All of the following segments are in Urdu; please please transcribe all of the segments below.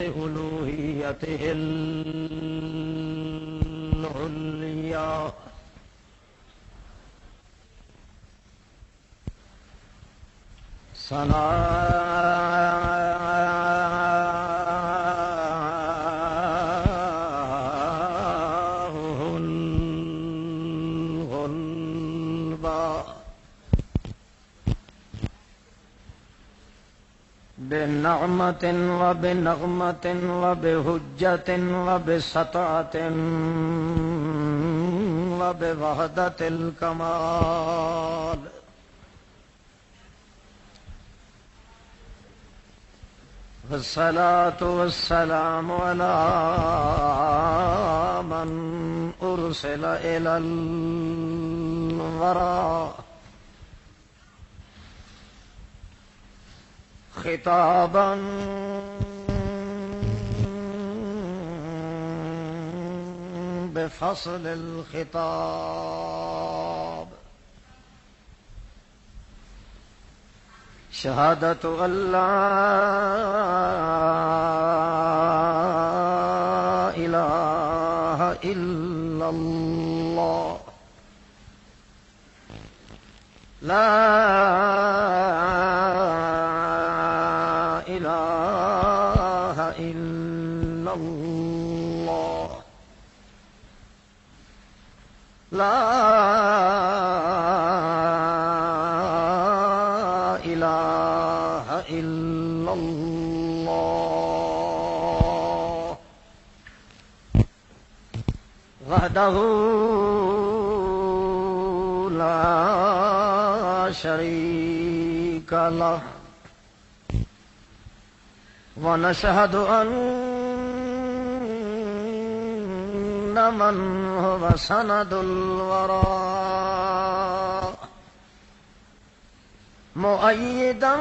ألوهيته العليا صلاة الغلبا بنعمة وبنغمة وبهجة وبسطعة وبوحدة الكمال والصلاة والسلام على من أرسل إلى الورى خطابا بفصل الخطاب شهادة أن لا إله إلا الله لا إله إلا الله لا إله إلا الله وحده لا شريك له ونشهد أن من هو سند الورى مؤيدا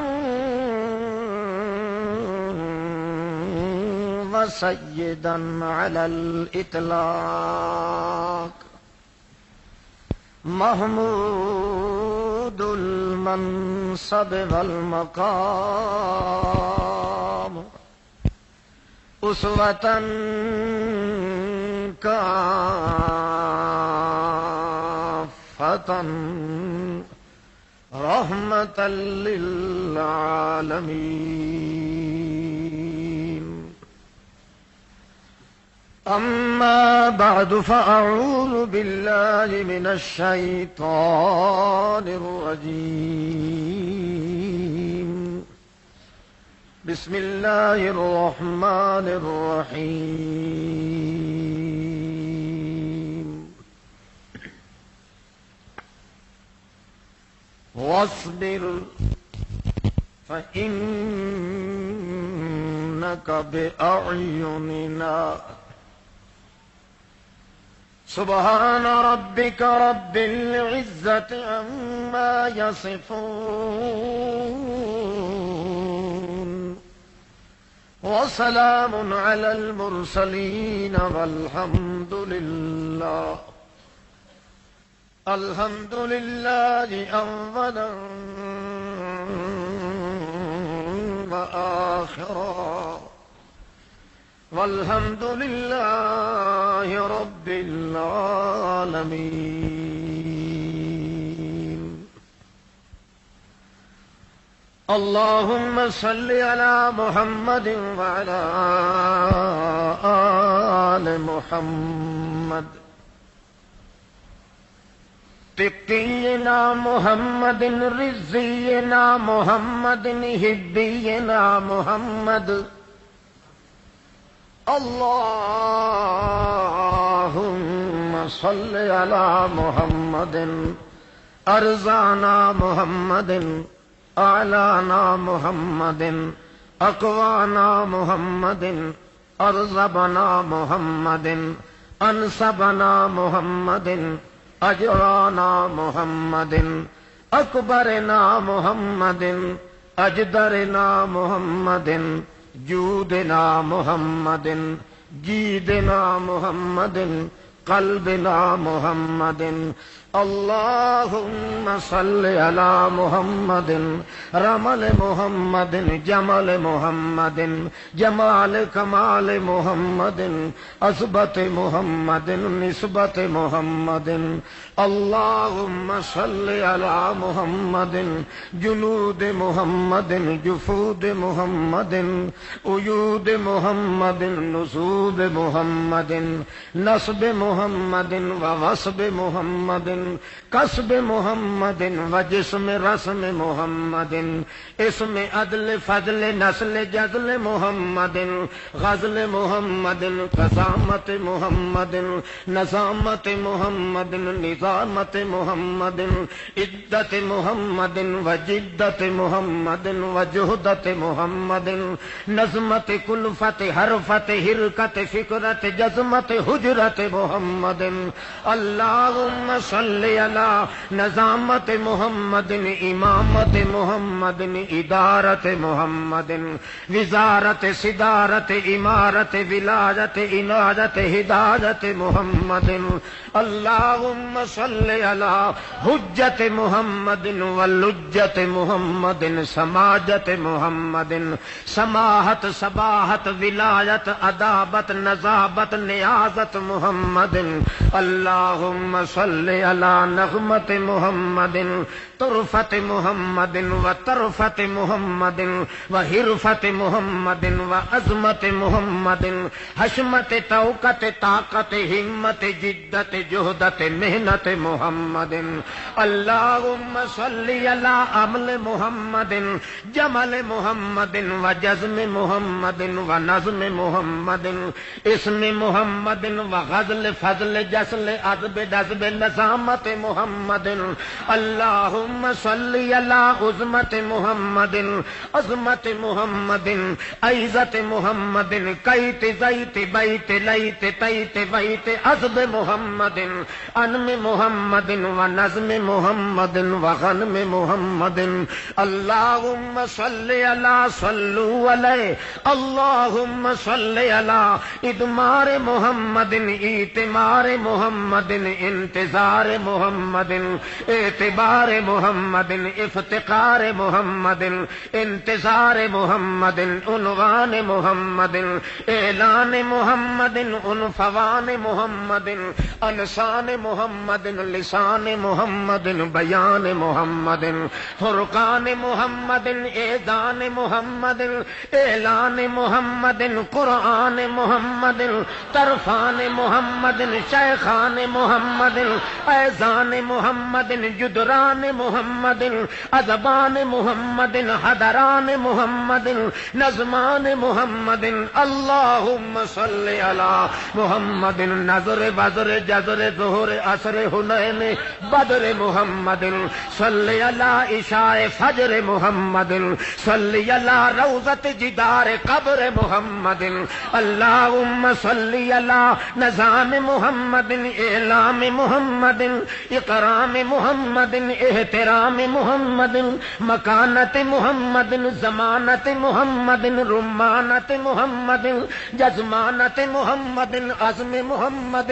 وسيدا على الإطلاق محمود المنصب والمقام أسوة كافة رحمة للعالمين أما بعد فأعوذ بالله من الشيطان الرجيم بسم الله الرحمن الرحيم واصبر فإنك بأعيننا سبحان ربك رب العزة عما يصفون وسلام على المرسلين والحمد لله الحمد لله أولا وآخرا والحمد لله رب العالمين اللهم صل على محمد وعلى آل محمد تقينا محمد رزينا محمد هدينا محمد اللهم صل على محمد أرزانا محمد أعلانا محمد أقوانا محمد أرزبنا محمد أنسبنا محمد أجرانا محمد أكبرنا محمد أجدرنا محمد جودنا محمد جیدنا محمد قلبنا محمد اللهم صل على محمد رمل محمد جمل محمد جمال کمال محمد عصبت محمد نسبت محمد اللهم صل على محمد جنود محمد جفود محمد عیود محمد نصوب محمد نصب محمد ووصب محمد کسب محمد و جسم رسم محمد اسم عدل فضل نسل جزل محمد غزل محمد قسامت محمد نظامت محمد نظامت محمد عدت محمد و جدت محمد و جہدت محمد نظمت کلفت حرفت حرکت فکرت جزمت حجرت محمد اللہم صل علی نظامت محمد امامت محمد ادارت محمد وزارت صدارت امارت ولایت عنایت ہدایت محمد اللہم صل علی حجت محمد ولجت محمد سماجت محمد سماحت صباحت ولایت عدابت نزابت نیازت محمد اللہم صل علی نغمت محمد طرفت محمد و طرفت محمد و حرفت محمد و عظمت محمد حشمت توقت طاقت ہمت جدت جہدت محنت محمد اللہم صل علی عمل محمد جمل محمد و جزم محمد و نظم محمد اسم محمد و غزل فضل جسل عذب نظب نظامت محمد اللہم صل علی عظمت محمد عظمت محمد عزت محمد کیت زیت بیت لیت تیت بیت عذب محمد انم محمد و نظم محمد و غنم محمد اللہم صل علی صلو علیہ اللہم صل علی ادمار محمد ایتمار محمد انتظار محمد اعتبار محمد افتقار محمد انتظار محمد عنوان محمد اعلان محمد عنفوان محمد انسان محمد لسان محمد بیان محمد فرقان محمد اذان محمد اعلان محمد قرآن محمد طرفان محمد شیخان محمد ایزان محمد جدران محمد ازبان محمد حضران محمد نظمان محمد اللہم صل علی محمد نظر بدر جزر ظہر عصر حنین بدر محمد صلی علی عشاء فجر محمد صلی علی روضت جدار قبر محمد اللہم صلی علی نظام محمد اعلام محمد اکرام محمد احترام محمد مکانت محمد ضمانت محمد رمانت محمد جزمانت محمد عزم محمد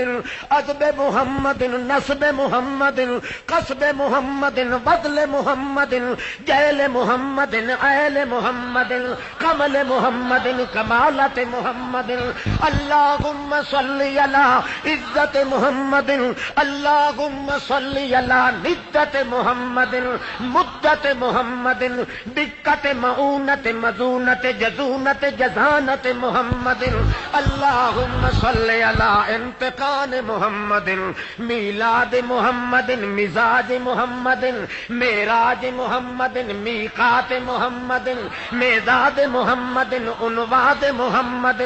عذب محمد نصب محمد قصب محمد بدل محمد جیل محمد عیل محمد کمل محمد کمالت محمد اللہم صلی علی عزت محمد اللہم صلی علی ندت محمد مدت محمد دقت معونت مزونت جزونت جزانت محمد اللہم صلی علی انتقال محمد میلاد محمد مزاج محمد معراج محمد میقات محمد میزاد محمد عنواد محمد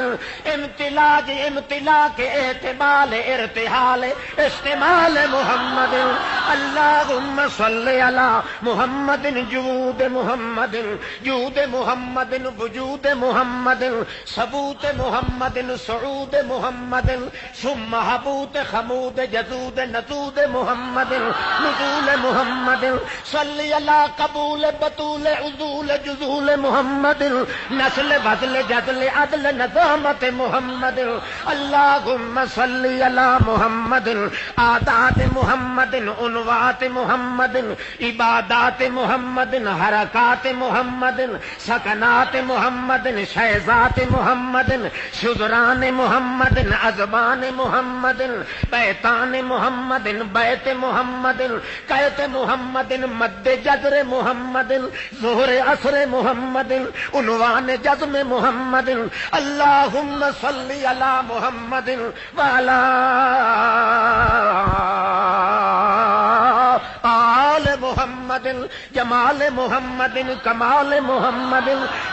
امتلاج امتلا کے اعتبال ارتحال استعمال محمد اللہم صلی علی محمد جود محمد جود محمد وجود محمد ثبوت محمد سعود محمد ثم حبوت خمود جزود نزود محمد نزول محمد صلی علی قبول بطول عزول جزول محمد نسل بدل جدل عدل نظامت محمد اللہم صلی علی محمد آداد محمد محمد عنوات محمد عبادات محمد حرکات محمد سکنات محمد شیزات محمد شذران محمد ازبان محمد بیتان محمد بیت محمد قیت محمد مد جزر محمد ظہر عصر محمد عنوان جزم محمد اللہم صلی علی محمد وعلی آل محمد جمال محمد کمال محمد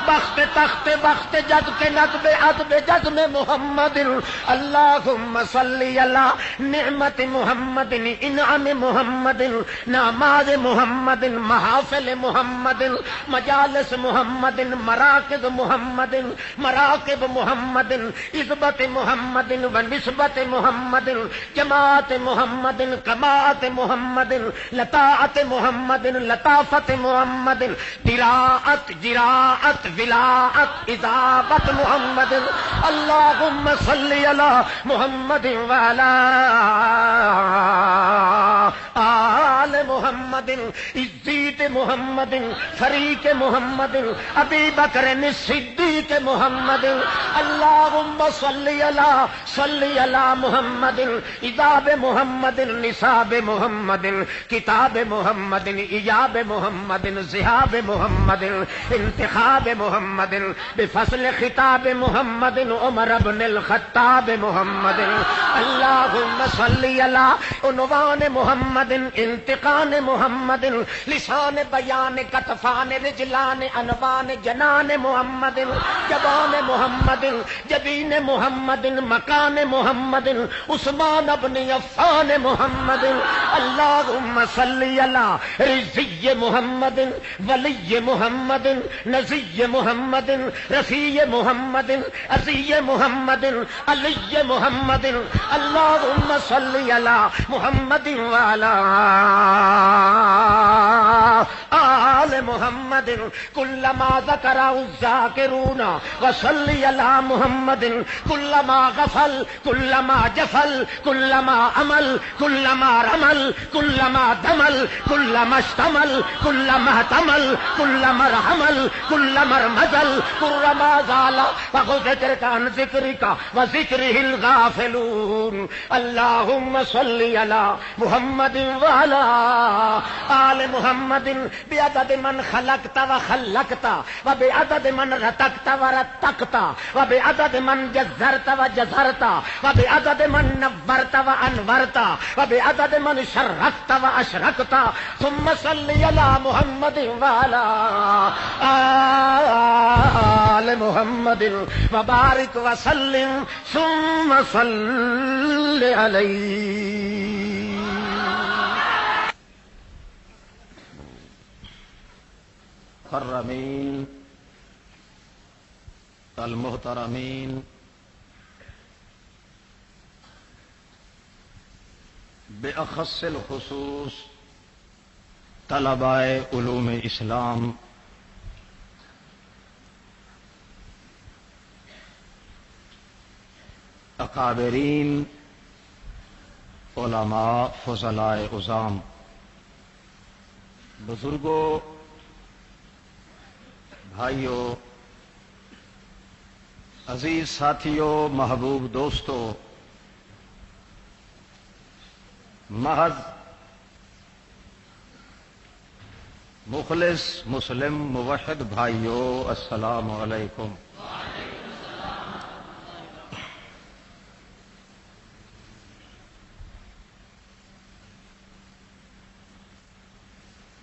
بخت تخت بخت جد کے نقب عدب جزم محمد اللہم صلی علی نعمت محمد انعام محمد نماز محمد محافل محمد مجالس محمد مراکز محمد مراکب محمد عزبت محمد و نسبت محمد جماعت محمد کماعت محمد لطاعت محمد لطافت محمد دراعت جراعت ولاعت اضافت محمد اللہم صلی علی محمد وعلی آل محمد عزیت محمد فریق محمد ابی بکر صدیق محمد اللہم صلی علی محمد عذاب محمد نصاب محمد کتاب محمد ایاب محمد ذہاب محمد انتخاب محمد بفصل خطاب محمد عمر بن الخطاب محمد اللہم صلی علی عنوان محمد انتقان محمد لسان بیان کتفان رجلان عنوان جنان محمد جبان محمد جبین محمد مکان محمد عثمان بن عفان محمد اللہم صلی علی رضی محمد ولی محمد نزی محمد رفیع محمد عزی محمد علی محمد اللہم صلی علی محمد وعلی آل محمد کلما ذکر الذاکرون وصلی علی محمد کلما غفل کلما جفل کلما عمل کلما رمل کلما دمل کلما اشتمل کلما احتمل کلما رحمل کلما رمزل کلما زال وذکرک عن ذکرک وذکرہ الغافلون اللہم صلی علی محمد وعلی آل محمد بعدد من خلقت وخلقت وبعدد من رتقت ورتقت وبعدد من جزرت وجزرت وبعدد من نورت وانورت وبعدد من شرقت واشرقت ثم صلی علی محمد وعلی آل محمد وبارک وسلم ثم صلی علیہ. المکرمین المحترمین باخص الخصوص طلباء علوم اسلام، اکابرین علماء فضلاء عظام، بزرگوں، بھائیوں، عزیز ساتھیوں، محبوب دوستوں، محض مخلص مسلم موحد بھائیوں، السلام علیکم.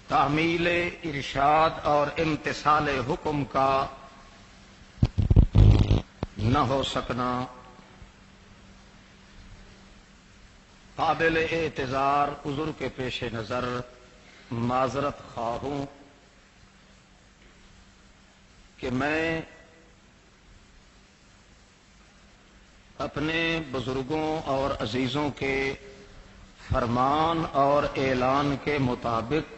تعمیل ارشاد اور امتثال حکم کا نہ ہو سکنا قابل اعتذار عذر کے پیش نظر معذرت خواہ ہوں کہ میں اپنے بزرگوں اور عزیزوں کے فرمان اور اعلان کے مطابق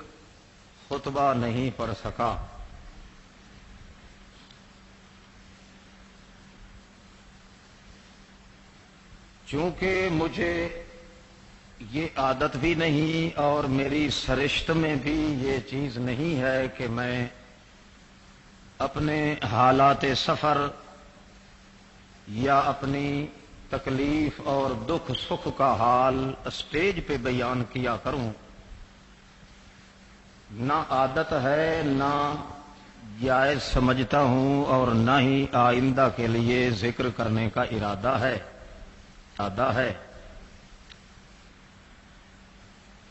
خطبہ نہیں پڑھ سکا. چونکہ مجھے یہ عادت بھی نہیں اور میری سرشت میں بھی یہ چیز نہیں ہے کہ میں اپنے حالات سفر یا اپنی تکلیف اور دکھ سکھ کا حال اسٹیج پہ بیان کیا کروں. نہ عادت ہے، نہ جائز سمجھتا ہوں، اور نہ ہی آئندہ کے لیے ذکر کرنے کا ارادہ ہے.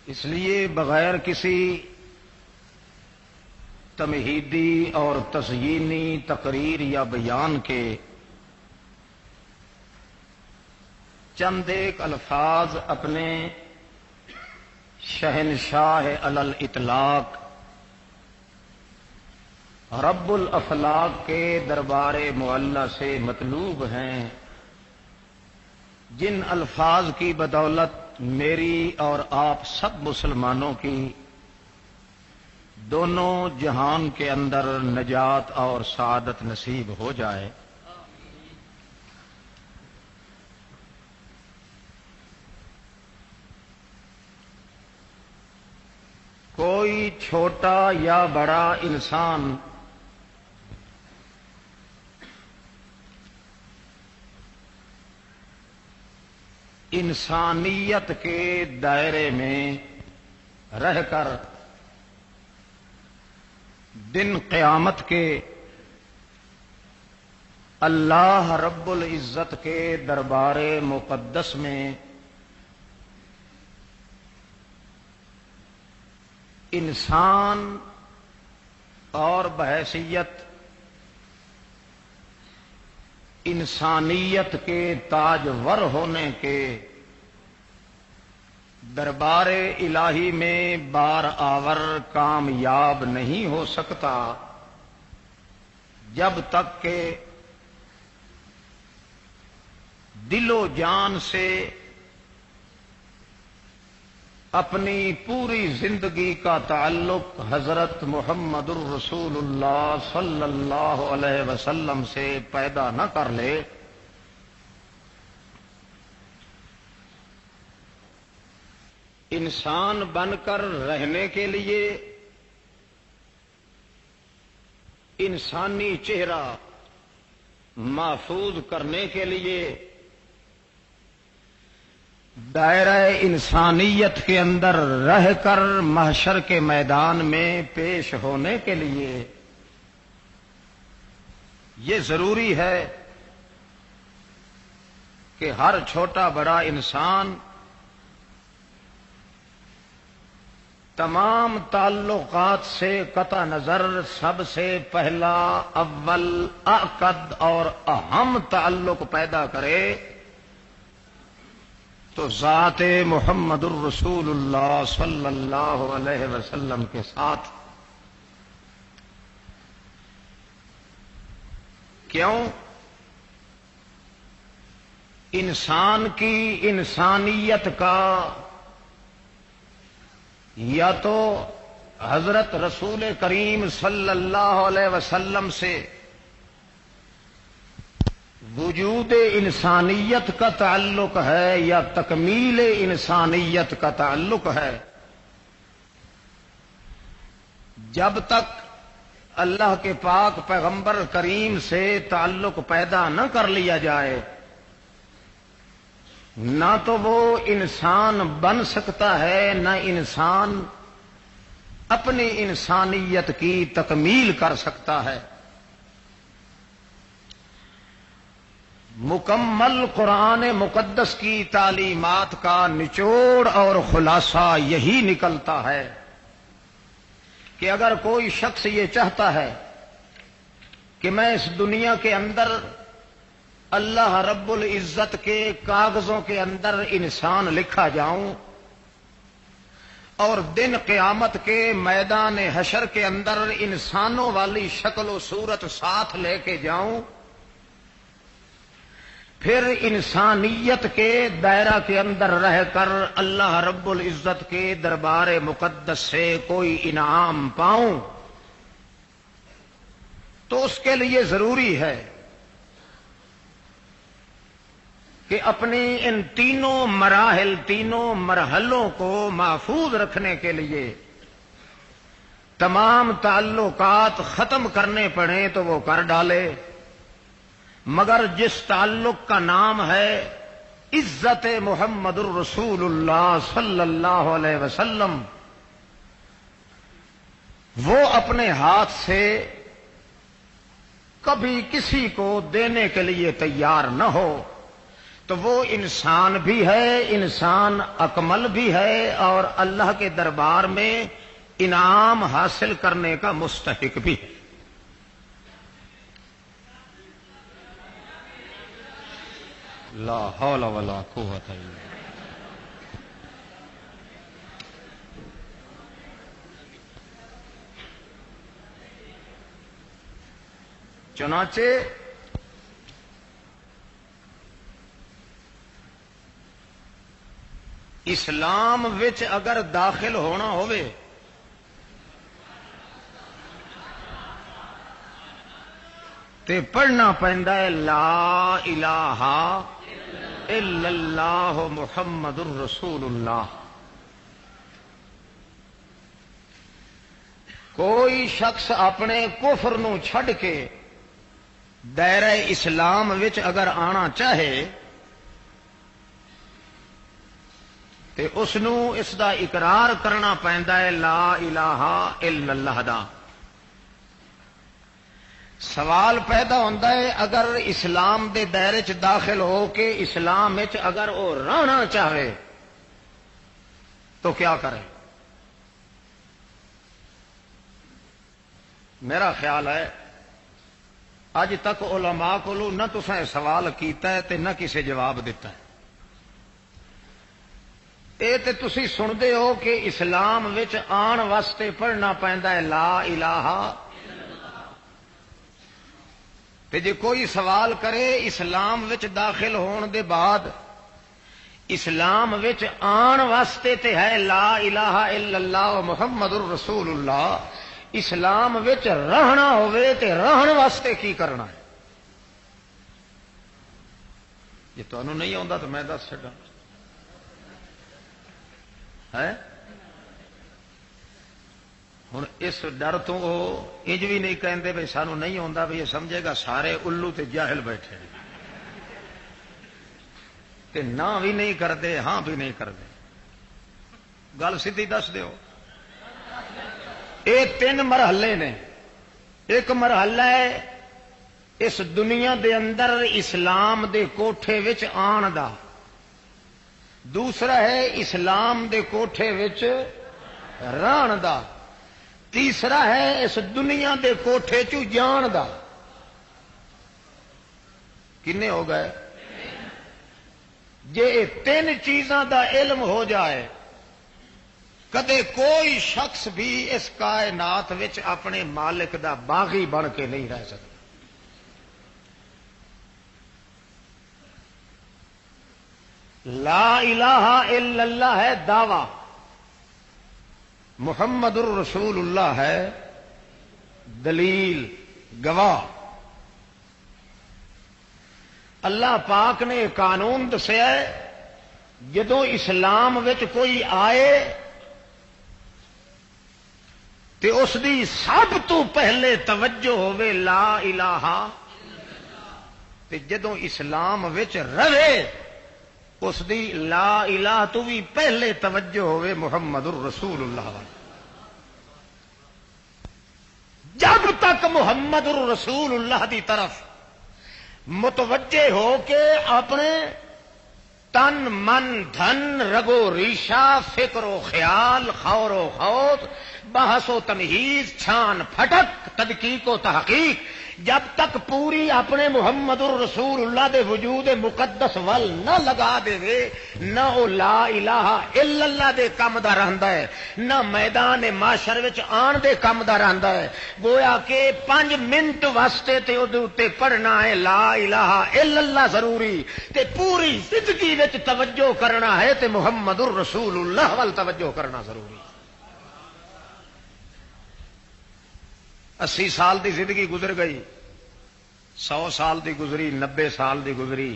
اس لیے بغیر کسی تمہیدی اور تزئینی تقریر یا بیان کے چند ایک الفاظ اپنے شہنشاہ علی الاطلاق رب الافلاق کے دربار معلی سے مطلوب ہیں، جن الفاظ کی بدولت میری اور آپ سب مسلمانوں کی دونوں جہان کے اندر نجات اور سعادت نصیب ہو جائے. کوئی چھوٹا یا بڑا انسان انسانیت کے دائرے میں رہ کر دن قیامت کے اللہ رب العزت کے دربار مقدس میں انسان اور بحیثیت انسانیت کے تاجور ہونے کے دربار الہی میں بار آور کامیاب نہیں ہو سکتا جب تک کہ دل و جان سے اپنی پوری زندگی کا تعلق حضرت محمد الرسول اللہ صلی اللہ علیہ وسلم سے پیدا نہ کر لے. انسان بن کر رہنے کے لیے انسانی چہرہ محفوظ کرنے کے لیے دائرہ انسانیت کے اندر رہ کر محشر کے میدان میں پیش ہونے کے لیے یہ ضروری ہے کہ ہر چھوٹا بڑا انسان تمام تعلقات سے قطع نظر سب سے پہلا اول اعقد اور اہم تعلق پیدا کرے تو ذات محمد الرسول اللہ صلی اللہ علیہ وسلم کے ساتھ. کیوں؟ انسان کی انسانیت کا یا تو حضرت رسول کریم صلی اللہ علیہ وسلم سے وجود انسانیت کا تعلق ہے یا تکمیل انسانیت کا تعلق ہے. جب تک اللہ کے پاک پیغمبر کریم سے تعلق پیدا نہ کر لیا جائے نہ تو وہ انسان بن سکتا ہے، نہ انسان اپنی انسانیت کی تکمیل کر سکتا ہے. مکمل قرآن مقدس کی تعلیمات کا نچوڑ اور خلاصہ یہی نکلتا ہے کہ اگر کوئی شخص یہ چاہتا ہے کہ میں اس دنیا کے اندر اللہ رب العزت کے کاغذوں کے اندر انسان لکھا جاؤں اور دن قیامت کے میدان حشر کے اندر انسانوں والی شکل و صورت ساتھ لے کے جاؤں، پھر انسانیت کے دائرہ کے اندر رہ کر اللہ رب العزت کے دربار مقدس سے کوئی انعام پاؤں، تو اس کے لیے ضروری ہے کہ اپنی ان تینوں مراحل، تینوں مرحلوں کو محفوظ رکھنے کے لیے تمام تعلقات ختم کرنے پڑیں تو وہ کر ڈالے، مگر جس تعلق کا نام ہے عزت محمد الرسول اللہ صلی اللہ علیہ وسلم، وہ اپنے ہاتھ سے کبھی کسی کو دینے کے لیے تیار نہ ہو تو وہ انسان بھی ہے، انسان اکمل بھی ہے، اور اللہ کے دربار میں انعام حاصل کرنے کا مستحق بھی ہے۔ لا حول ولا قوت الا باللہ۔ چنانچہ اسلام وچ اگر داخل ہونا ہوئے تے پڑھنا پیندا ہے لا الہ الا اللہ محمد الرسول اللہ۔ کوئی شخص اپنے کفر نو چھڈ کے دائرہ اسلام وچ اگر آنا چاہے تے اس نو اس دا اقرار کرنا پیندا ہے لا الہ الا اللہ دا۔ سوال پیدا ہوتا ہے اگر اسلام دے دائرے چ داخل ہو کے اسلام وچ اگر وہ رہنا چاہے تو کیا کرے؟ میرا خیال ہے اج تک علماء کو نہ تساں سوال کیتا ہے تے نہ کسے جواب دیتا ہے۔ اے تے تسی سنتے ہو کہ اسلام وچ آن واسطے پڑھنا پیندا ہے لا الہ، تے جے کوئی سوال کرے اسلام وچ داخل ہون دے بعد اسلام وچ آن واسطے تے ہے لا الہ الا اللہ محمد الرسول اللہ، اسلام وچ رہنا ہوئے تے رہن واسطے کی کرنا ہے؟ جے تانوں نہیں آندا تو میں دس چھڈاں ہے۔ ہن اس ڈر تو وہ انج بھی نہیں کہندے بھئی سانوں نہیں آندا، بھی یہ سمجھے گا سارے الو تے جاہل بیٹھے تے نہ بھی نہیں کردے ہاں بھی نہیں کردے۔ گل سیدھی دس دیو۔ یہ تین مرحلے نے۔ ایک مرحلہ ہے اس دنیا دے اندر اسلام دے کوٹھے وچ آن دا، دوسرا ہے اسلام دے کوٹھے وچ رہن دا، تیسرا ہے اس دنیا دے کوٹھے چوں جان دا۔ کنے ہو گئے؟ جے تین چیزاں دا علم ہو جائے کدے کوئی شخص بھی اس کائنات وچ اپنے مالک دا باغی بن کے نہیں رہ سکتا۔ لا الہ الا اللہ ہے دعوی، محمد الرسول اللہ ہے دلیل گواہ۔ اللہ پاک نے قانون دسیا ہے جدوں اسلام وچ کوئی آئے تے اس دی سب تو پہلے توجہ ہوے لا الہ، تے جدوں اسلام وچ رہے اس دی لا الہ تو بھی پہلے توجہ ہوے محمد الرسول اللہ۔ جب تک محمد الرسول اللہ دی طرف متوجہ ہو کے اپنے تن من دھن رگو ریشہ فکر و خیال خور و خوض بحث و تمہیز چھان پھٹک تدقیق و تحقیق جب تک پوری اپنے محمد الرسول اللہ دے وجود مقدس ول نہ لگا دے نہ او لا الہ الا اللہ دے کم دا رہندا ہے، نہ میدان معاشر وچ آن دے کم دا رہندا ہے۔ گویا کہ 5 منٹ واسطے تے او دے اوتے پڑھنا ہے لا الہ الا اللہ ضروری، تے پوری زندگی وچ توجہ کرنا ہے تے محمد الرسول اللہ ول توجہ کرنا ضروری۔ 80 سال دی زندگی گزر گئی، 100 سال دی گزری، 90 سال دی گزری،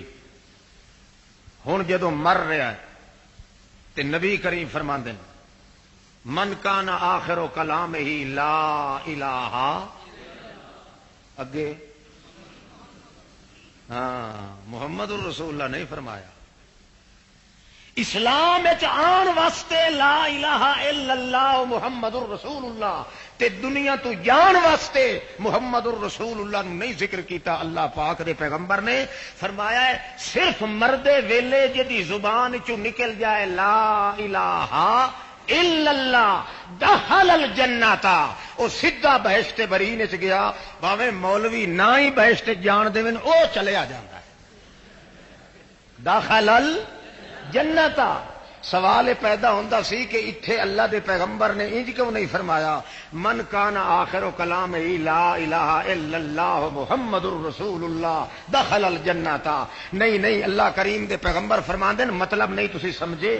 ہن جدوں مر رہا ہے تے نبی کریم فرماندے ہیں من کان آخر کلام ہی لا الہ اگے محمد الرسول اللہ نہیں فرمایا. اسلام آن واسطے لا الہ الا اللہ محمد الرسول اللہ تے دنیا تو جان واسطے محمد الرسول اللہ نے نہیں ذکر کیتا. اللہ پاک دے پیغمبر نے فرمایا ہے صرف مردے ویلے جدی زبان چو نکل جائے لا الہ الا اللہ دخل الجنہ او سیدھا بہشت برین چ گیا. باویں مولوی نہ ہی بہشت جان دے او چلیا جاندا ہے. دخل الجنہ. سوال پیدا ہوتا سی کہ اتھے اللہ دے پیغمبر نے انج کیوں نہیں فرمایا من کان آخر کلام لا الہ الا اللہ محمد الرسول اللہ دخل الجنہ. نہیں اللہ کریم دے پیغمبر فرماندے مطلب نہیں تسی سمجھے.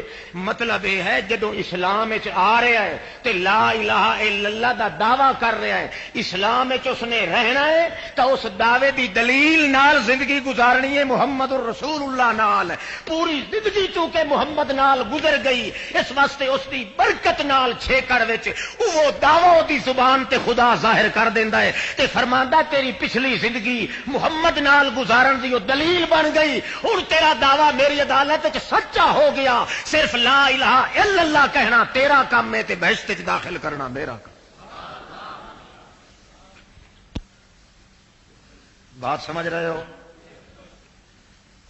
مطلب یہ ہے جدو اسلام وچ آ رہا ہے تے لا الہ الا اللہ دا دعویٰ کر رہا ہے, اسلام وچ اس نے رہنا ہے تو اس دعوے دی دلیل نال زندگی گزارنی ہے محمد الرسول اللہ نال. پوری زندگی چونکہ محمد نال گزر گئی اس واسطے اس دی برکت نال چھیکڑ وچ وہ دعوی دی زبان تے خدا ظاہر کر دیندا ہے تے فرماندا تیری پچھلی زندگی محمد نال گزارن دی دلیل بن گئی. ہن تیرا دعوی میری عدالت وچ سچا ہو گیا. صرف لا الہ الا اللہ کہنا تیرا کام ہے تے بہشت وچ داخل کرنا میرا کام. بات سمجھ رہے ہو؟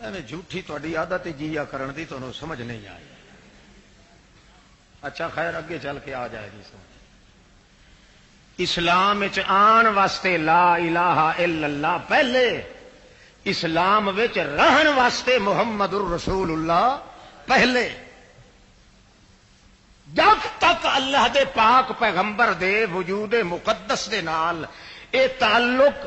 ایویں جھوٹھی تہاڈی عادت جیا کرن دی تانوں سمجھ نہیں آئی. اچھا خیر اگے چل کے آ جائے گی سمجھ. اسلام وچ آن واسطے لا الہ الا اللہ پہلے, اسلام وچ رہن واسطے محمد الرسول اللہ پہلے. جب تک اللہ دے پاک پیغمبر دے وجود مقدس دے نال اے تعلق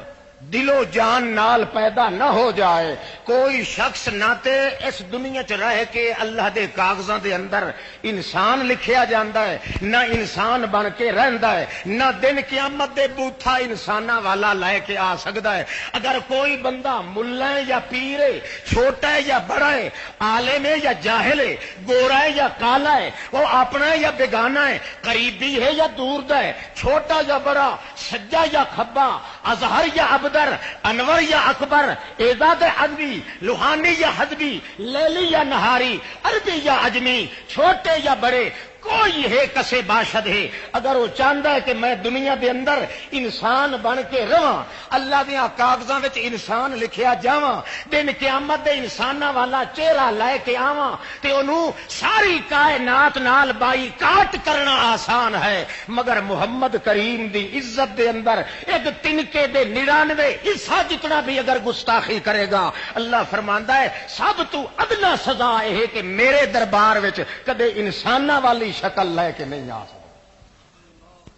دل و جان نال پیدا نہ ہو جائے, کوئی شخص نہ تے اس دنیا چ رہ کے اللہ دے کاغذاں دے اندر انسان لکھیا جاندا ہے, نہ انسان بن کے رہندا ہے, نہ دن قیامت دے بوتھا انساناں والا لے کے آ سکدا ہے. اگر کوئی بندہ ملا ہے یا پیر ہے, چھوٹا ہے یا بڑا ہے, عالم ہے یا جاہل ہے, گورا ہے یا کالا ہے, وہ اپنا ہے یا بیگانہ ہے, قریبی ہے یا دور دا ہے, چھوٹا یا بڑا, سجا یا کھبا, اظہر یا ابدر, انور یا اکبر, اعداد ادبی, لوہانی یا حدبی, لیلی یا نہاری, عربی یا اجمی, چھوٹے یا بڑے, کوئی ہے کسے باشد ہے. اگر وہ چاہتا ہے کہ میں دنیا دے اندر انسان بن کے رواں, اللہ دیا کاغذاں وچ انسان لکھیا جاواں, دن قیامت دے انساناں والا چہرہ لے کے آواں تے انہوں ساری کائنات نال بائی کاٹ کرنا آسان ہے. مگر محمد کریم دی عزت دے اندر ایک تنکے دے 99 حصہ جتنا بھی اگر گستاخی کرے گا, اللہ فرماندا ہے سب تو ادنا سزا ہے کہ میرے دربار وچ کدے انساناں والی شکل لے کے نہیں آ سکتا.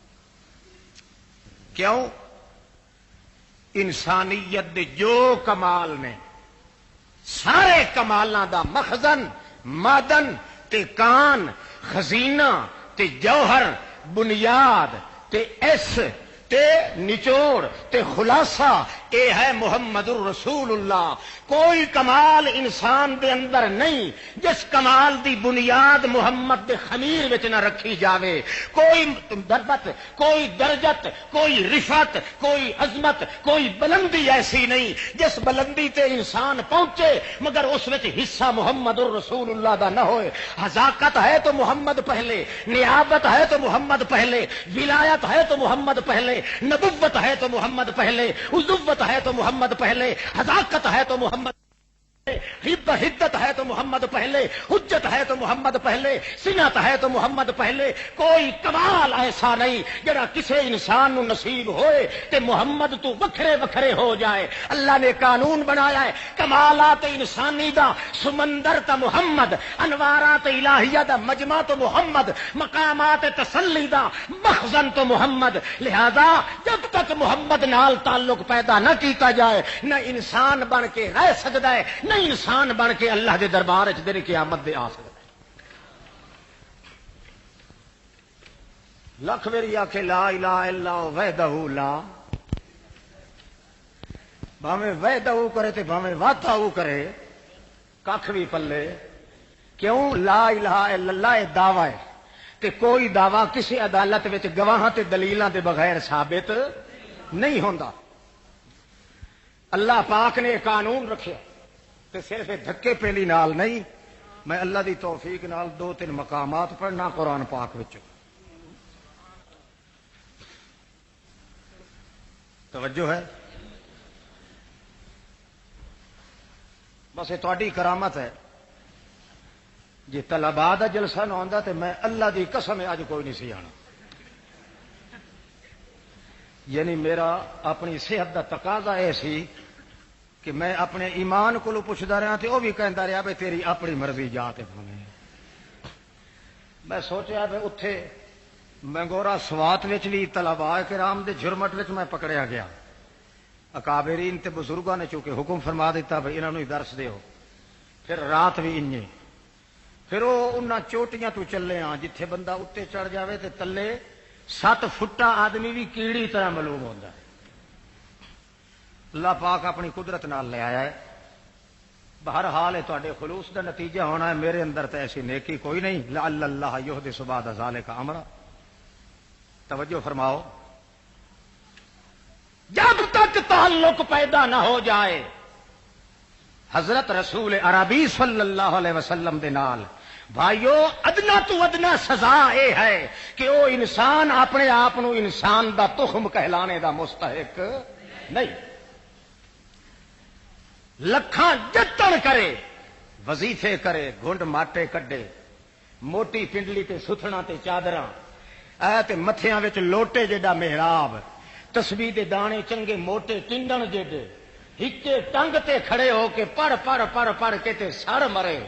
کیوں؟ انسانیت دے جو کمال نے سارے کمالاں دا مخزن, معدن تے کان, خزینہ تے جوہر, بنیاد تے ایس تے نچوڑ تے خلاصہ اے ہے محمد الرسول اللہ. کوئی کمال انسان دے اندر نہیں جس کمال دی بنیاد محمد دے خمیر وچ نہ رکھی جاوے. کوئی دربت, کوئی درجت, کوئی رفعت, کوئی عظمت, کوئی بلندی ایسی نہیں جس بلندی تے انسان پہنچے مگر اس وچ حصہ محمد الرسول اللہ دا نہ ہوئے. حذاقت ہے تو محمد پہلے, نیابت ہے تو محمد پہلے, ولایت ہے تو محمد پہلے, نبوت ہے تو محمد پہلے, عزوت ہے تو محمد پہلے, حذاقت ہے تو محمد, حدت ہے تو محمد پہلے, حجت ہے تو محمد پہلے, سنت ہے تو محمد پہلے. کوئی کمال ایسا نہیں جڑا کسے انسان نو نصیب ہوئے تے محمد تو وکھرے وکھرے ہو جائے. اللہ نے قانون بنایا ہے کمالات انسانی دا سمندر تا محمد, انوارات الہیہ دا مجمع تو محمد, مقامات تسلی دا مخزن تو محمد. لہذا جب تک محمد نال تعلق پیدا نہ کیتا جائے نہ انسان بن کے رہ سکتا ہے, نہ انسان بن کے اللہ دے دربار وچ دن قیامت دے آ سکتا ہے. لکھ میری آکھے لا الہ الا اللہ وحدہ لا, بھاویں وحدہ کرے تے بھاویں وحدہ کرے, کھ بھی پلے کیوں لا الہ الا اللہ دعوی ہے تے کوئی دعوی کسی عدالت وچ گواہاں تے دلیلاں دے بغیر ثابت نہیں ہوندا اللہ پاک نے قانون رکھیا تے صرف دھکے پیلی نال نہیں میں اللہ دی توفیق نال 2-3 مقامات پڑھنا قرآن پاک وچ توجہ ہے بس یہ تہاڈی کرامت ہے جی طلباء دا جلسہ نہ ہوندا تے میں اللہ دی قسم اج کوئی نہیں سی آنا یعنی میرا اپنی صحت دا تقاضا یہ سی کہ میں اپنے ایمان کو پوچھتا رہا تے وہ بھی کہندا رہا بھائی تیری اپنی مرضی جا تے میں سوچیا بھی اتے منگورا سوات بھی طلباء کرام دے جرمٹ وچ میں پکڑیا گیا اکابرین تے بزرگاں نے چونکہ حکم فرما دیتا بھائی انہوں نے درس دیو پھر رات بھی انجے پھر وہ انہاں چوٹیاں تو چلے ہاں جتھے بندہ اتنے چڑھ جاوے تے تلے 7 فٹا آدمی بھی کیڑی طرح معلوم ہوتا ہے اللہ پاک اپنی قدرت نال لے آیا ہے بہرحال ہے تواڈے خلوص دا نتیجہ ہونا ہے میرے اندر تو ایسی نیکی کوئی نہیں لعل اللہ یحدث بعد ذالک امرا توجہ فرماؤ جب تک تعلق پیدا نہ ہو جائے حضرت رسول عربی صلی اللہ علیہ وسلم دے نال بھائیو ادنا تو ادنا سزا اے ہے کہ وہ انسان اپنے آپ انسان دا تخم کہلانے دا مستحق نہیں لکھاں جتن کرے وظیفے کرے گھنڈ ماٹے کڈے موٹی پنڈلی تے ستھنا تے چادراں تے متھیاں وچ لوٹے جیڈا محراب تسبیح دے دانے چنگے موٹے ٹنڈن جیڈے ہکے ٹنگ تے کھڑے ہو کے پڑھ کے تے سر مرے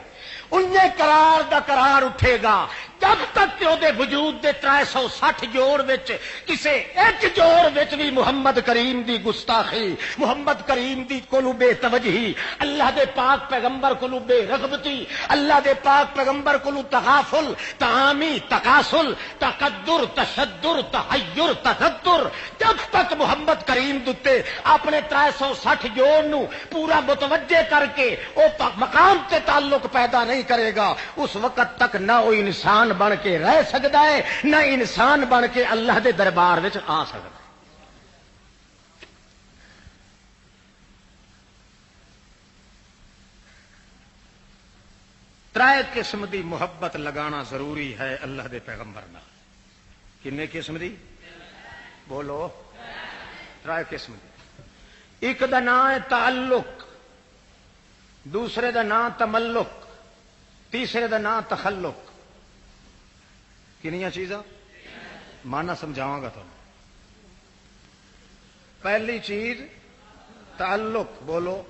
انہیں قرار دا قرار اٹھے گا جب تک کہ دے وجود دے 360 جوڑ وچ کسے ایک جوڑ وچ بھی محمد کریم دی گستاخی محمد کریم دی کولو بے توجہی اللہ دے پاک پیغمبر کولو بے رغبتی اللہ دے پاک پیغمبر کولو تغافل تعامی تقاسل تقدر تشدر تحیر تذکر جب تک محمد کریم دتے اپنے 360 جوڑ نو پورا متوجہ کر کے او مقام تے تعلق پیدا نہیں کرے گا اس وقت تک نہ وہ انسان بن کے رہ سکتا ہے نہ انسان بن کے اللہ دے دربار وچ آ سکتا ہے ترائے قسم دی محبت لگانا ضروری ہے اللہ دے پیغمبر نال کنے قسم دی بولو ترائے قسم دی ایک دا نام ہے تعلق دوسرے دا نام تملق تیسرے دا نام تخلق کنیاں چیزاں مانا سمجھاواں گا تم پہلی چیز تعلق بولو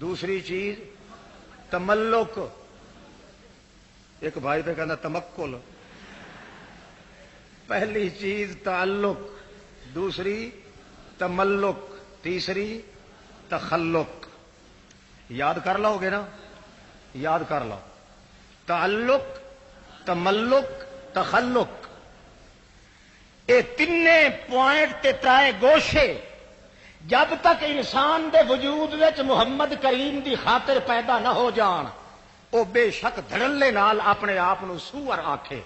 دوسری چیز تملق ایک بھائی پہ کہنا تمکل پہلی چیز تعلق دوسری تملق تیسری تخلق یاد کر لو گے نا یاد کر لو تعلق تملق تخلق یہ تین پوائنٹ تے ترائے گوشے جب تک انسان دے وجود وچ محمد کریم دی خاطر پیدا نہ ہو جان او بے شک دھڑلے نال اپنے آپ سور آکھے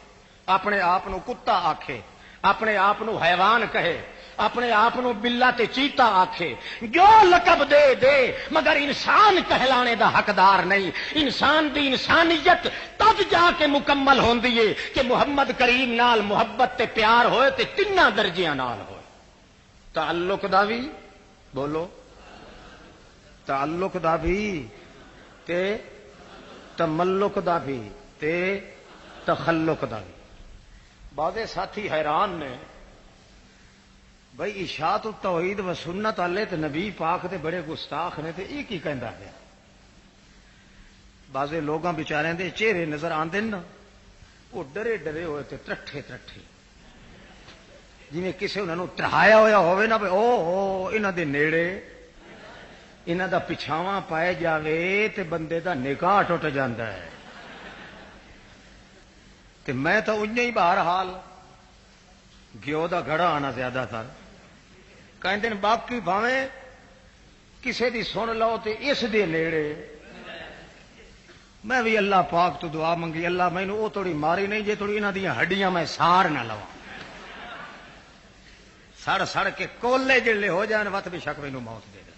اپنے آپ کتا آکھے اپنے آپ حیوان کہے اپنے آپ بلا تے چیتا آکھے جو لقب دے دے مگر انسان کہلانے دا حقدار نہیں انسان دی انسانیت تب جا کے مکمل ہوندی ہے کہ محمد کریم نال محبت تے پیار ہوئے تے تیناں درجیاں نال ہوئے تعلق دا بھی بولو تعلق دا بھی تے تملق دا بھی تے تخلق دا بھی بعض ساتھی حیران نے بھائی اشاعت التوحید و سنت والے تے نبی پاک دے بڑے گستاخ نے تے یہ کی کہندا پیا بعضے لوگاں بیچاریاں دے چہرے نظر آندے نا وہ ڈرے ڈرے ہوئے تے ترٹھے ترٹھے جویں کسے انہاں نوں ترہایا ہویا ہوے نا او انہاں دے نیڑے انہاں دا پچھاواں پائے جاوے تے بندے دا نکاح ٹوٹ جاندا ہے تے میں تو انج ہی بہرحال گیو دا گھڑا آنا زیادہ تر کہندے باقی بھاویں کسے دی سن لو تے اس دے نیڑے میں بھی اللہ پاک تو دعا منگی، اللہ مینوں وہ تھوڑی ماری نہیں جے تھوڑی انہاں دیاں ہڈیاں میں سار نہ لواں، سڑ سڑ کے کولے جلے ہو جان وت بھی شک مینوں موت دے دے۔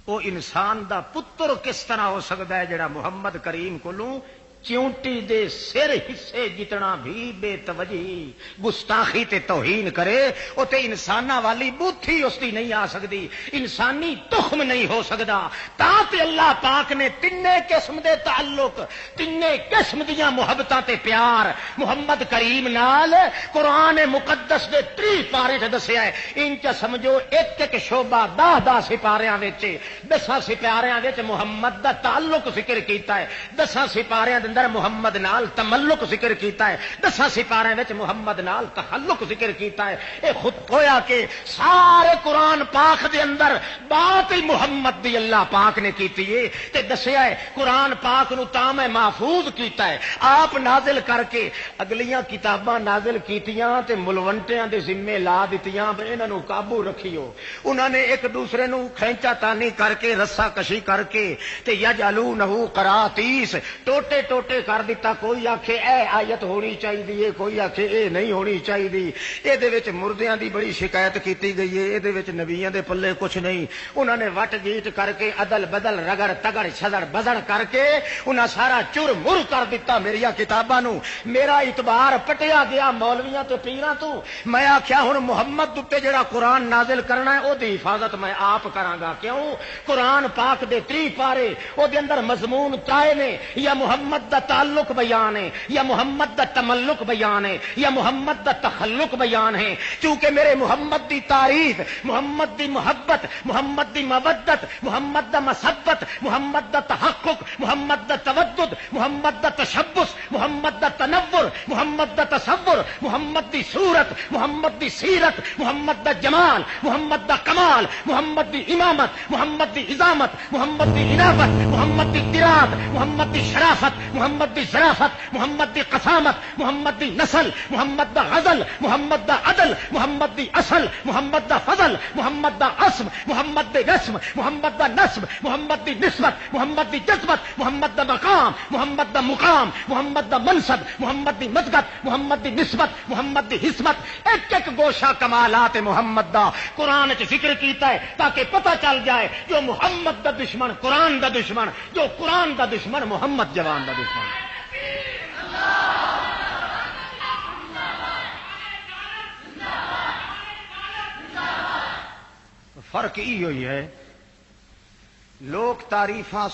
وہ انسان دا پتر کس طرح ہو سکتا ہے جڑا محمد کریم کولوں چونٹی دے سر حصے جتنا بھی بے توجہی گستاخی تے توہین کرے، وہ تے انساناں والی بوتھی اس دی نہیں آ سکتی، انسانی تخم نہیں ہو سکتا۔ تاں تے اللہ پاک نے تینے قسم دے تعلق، تینے قسم دیاں محبتاں تے پیار محمد کریم نال قرآن مقدس دے 30 پارے تے دسیا ہے۔ انچ سمجھو ایک ایک شعبہ 10 سپاریاں وچ 10 سپاریاں وچ محمد دا تعلق ذکر کیتا ہے، 10 سپاریاں اندر محمد نال تملق ذکر کیتا ہے، 10 سپاریاں وچ محمد نال تخلق ذکر کیتا ہے۔ اے خود ہویا کہ سارے قرآن پاک دے اندر بات ہی محمد دی اللہ پاک نے کیتی ہے تے دسیا ہے۔ قرآن پاک نو تام محفوظ کیتا ہے، آپ نازل کر کے اگلیاں کتاباں نازل کیتیاں تے ملونٹیاں دے ذمے لا دتیاں، انہاں نو قابو رکھیو۔ انہاں نے ایک دوسرے نو کھینچا تانی کر کے رسا کشی کر کے تے یجعلونہ قراطیس ٹوٹے ٹوٹے کر دیتا، کوئی آکھے اے آیت ہونی چاہیے، کوئی آکھے اے نہیں ہونی چاہیے۔ اے دے وچ مردیاں دی بڑی شکایت کیتی گئی ہے، اے دے وچ نبیاں دے پلے کچھ نہیں۔ انہاں نے وٹ گیٹ کر کے عدل بدل رگڑ تگڑ چھدڑ بزڑ کر کے انہاں سارا چر مر کر دیتا میریاں کتاباں نو۔ میرا اعتبار پٹیا گیا مولویاں تے پیراں تو۔ میں آکھیا ہن محمد تے جڑا قرآن نازل کرنا ہے او دی حفاظت میں آپ کراں گا۔ کیوں؟ قرآن پاک دے 30 پارے او دے اندر مضمون تائے نے، یا محمد دا تعلق بیان ہے، یا محمد دا تملق بیان ہے، یا محمد دا تخلق بیان ہے۔ چونکہ میرے محمد دی تعریف، محمد دی محبت، محمد دی مودت، محمد دا مسبت، محمد دا تحقق، محمد دا تودد، محمد دا تشبث، محمد دا تنور، محمد دا تصور، محمد دی صورت، محمد دی سیرت، محمد دا جمال، محمد دا کمال، محمد دی امامت، محمد دی عظامت، محمد دی عنافت، محمد دی قرات، محمد دی شرافت، محمد دی ظرافت، محمد دی قسامت، محمد دی نسل، محمد دا غزل، محمد دا عدل، محمد دی اصل، محمد دا فضل، محمد دا عصم، محمد دی رسم، محمد دا نسب، محمد دی نسبت، محمد دی جذبت، محمد دا مقام، محمد دا مقام، محمد دا منصب، محمد دی مدگت، محمد دی نسبت، محمد دی حسمت، ایک ایک گوشہ کمالات محمد دا قرآن چ ذکر کیتا ہے تاکہ پتہ چل جائے جو محمد دا دشمن قرآن دا دشمن، جو قرآن دا دشمن محمد جوان دا دشمن۔ فرق یہ ہوئی ہے، لوگ تعریفاں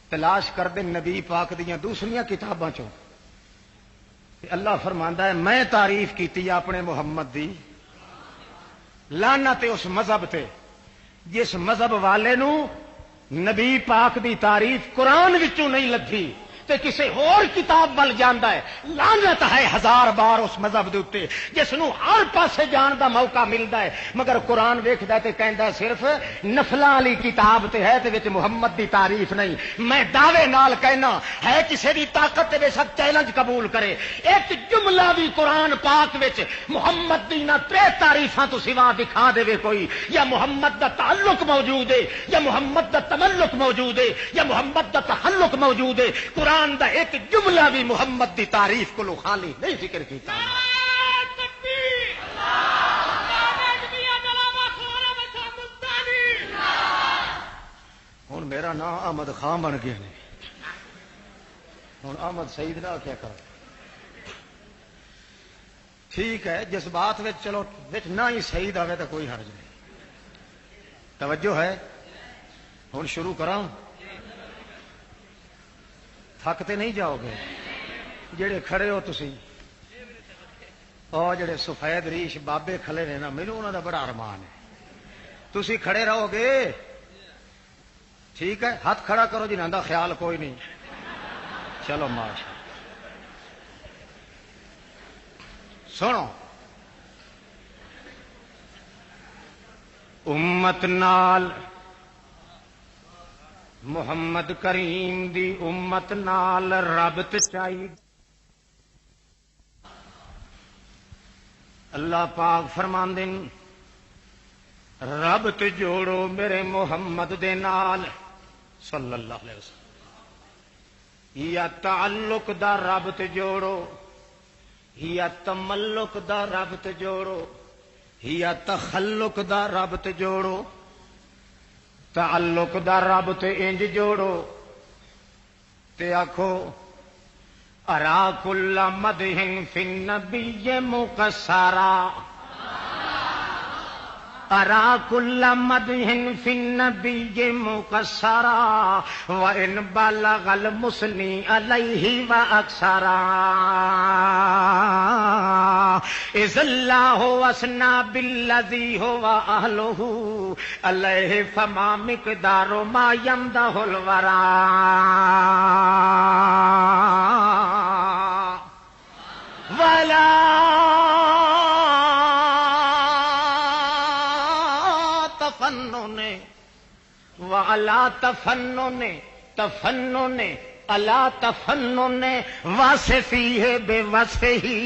تلاش کرتے نبی پاک دیاں دوسریاں کتاباں چوں، اللہ فرماندا ہے میں تعریف کیتی اپنے محمد دی، لعنت اس مذہب تے جس مذہب والے نو نبی پاک دی تعریف قرآن وچوں نہیں لبھی تے کسے اور کتاب ول جاندا ہے۔ لعنت ہے 1000 بار اس مذہب دے اوتے جس نو ہر پاسے جان دا موقع ملدا ہے، مگر قرآن ویکھدا تے کہندا صرف نفلاں والی کتاب تے ہے تے وچ محمد دی تعریف نہیں۔ میں دعوے نال کہنا ہے کسے دی طاقت تے بے شک چیلنج قبول کرے، ایک جملہ بھی قرآن پاک وچ محمد دی نہ 3 تعریفاں تو سوا دکھا دے کوئی، یا محمد دا تعلق موجود ہے، یا محمد دا تملق موجود ہے، یا محمد دا تخلق موجود ہے۔ قرآن دا ایک جملہ بھی محمد دی تعریف کو خالی نہیں ذکر کیتا۔ ہوں میرا نام احمد خان بن گیا نہیں، ہوں احمد سعید نہ کیا کر، ٹھیک ہے جس بات میں چلو نہ ہی سعید آئے تو کوئی حرج نہیں، توجہ ہے۔ ہوں شروع کراں، تھکتے نہیں جاؤ گے جڑے کھڑے ہو تسی، اور جڑے سفید ریش بابے کھلے نے نا، مینوں انہاں دا بڑا ارمان ہے، تسی کھڑے رہو گے ٹھیک ہے، ہاتھ کھڑا کرو جنہاں دا خیال کوئی نہیں، چلو ماشاء سنو، امت نال محمد کریم دی امت نال ربط چاہیے۔ اللہ پاک فرماندے ربط جوڑو میرے محمد دے نال صلی اللہ علیہ وسلم، یا تعلق دا ربط جوڑو، یا تملک دا ربط جوڑو، یا تخلق دا ربط جوڑو۔ تعلق دا ربط انج جوڑو تے آکھو ارا کل مدح فی النبی مقصرا، ارا کل مدح فی النبی مقصرا وان بلغ المثنی علیہ واکثرا، اذ اللہ اثنی بالذی هو اہلہ علیہ فما مقدار ما یمدح الورا، ولا وعلا تفنن تفنن الا تفنن واصفی ہے بے وصفی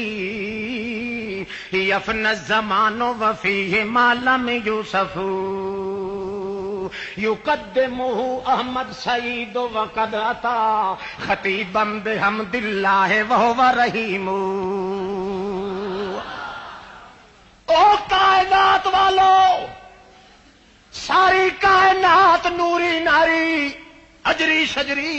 یفن الزمان وفیہ ما لم یوصف، یقدمہ احمد سعید وقد اتا خطیبا بحمد اللہ وہو رحیم۔ او کائنات والو، ساری کائنات نوری ناری اجری شجری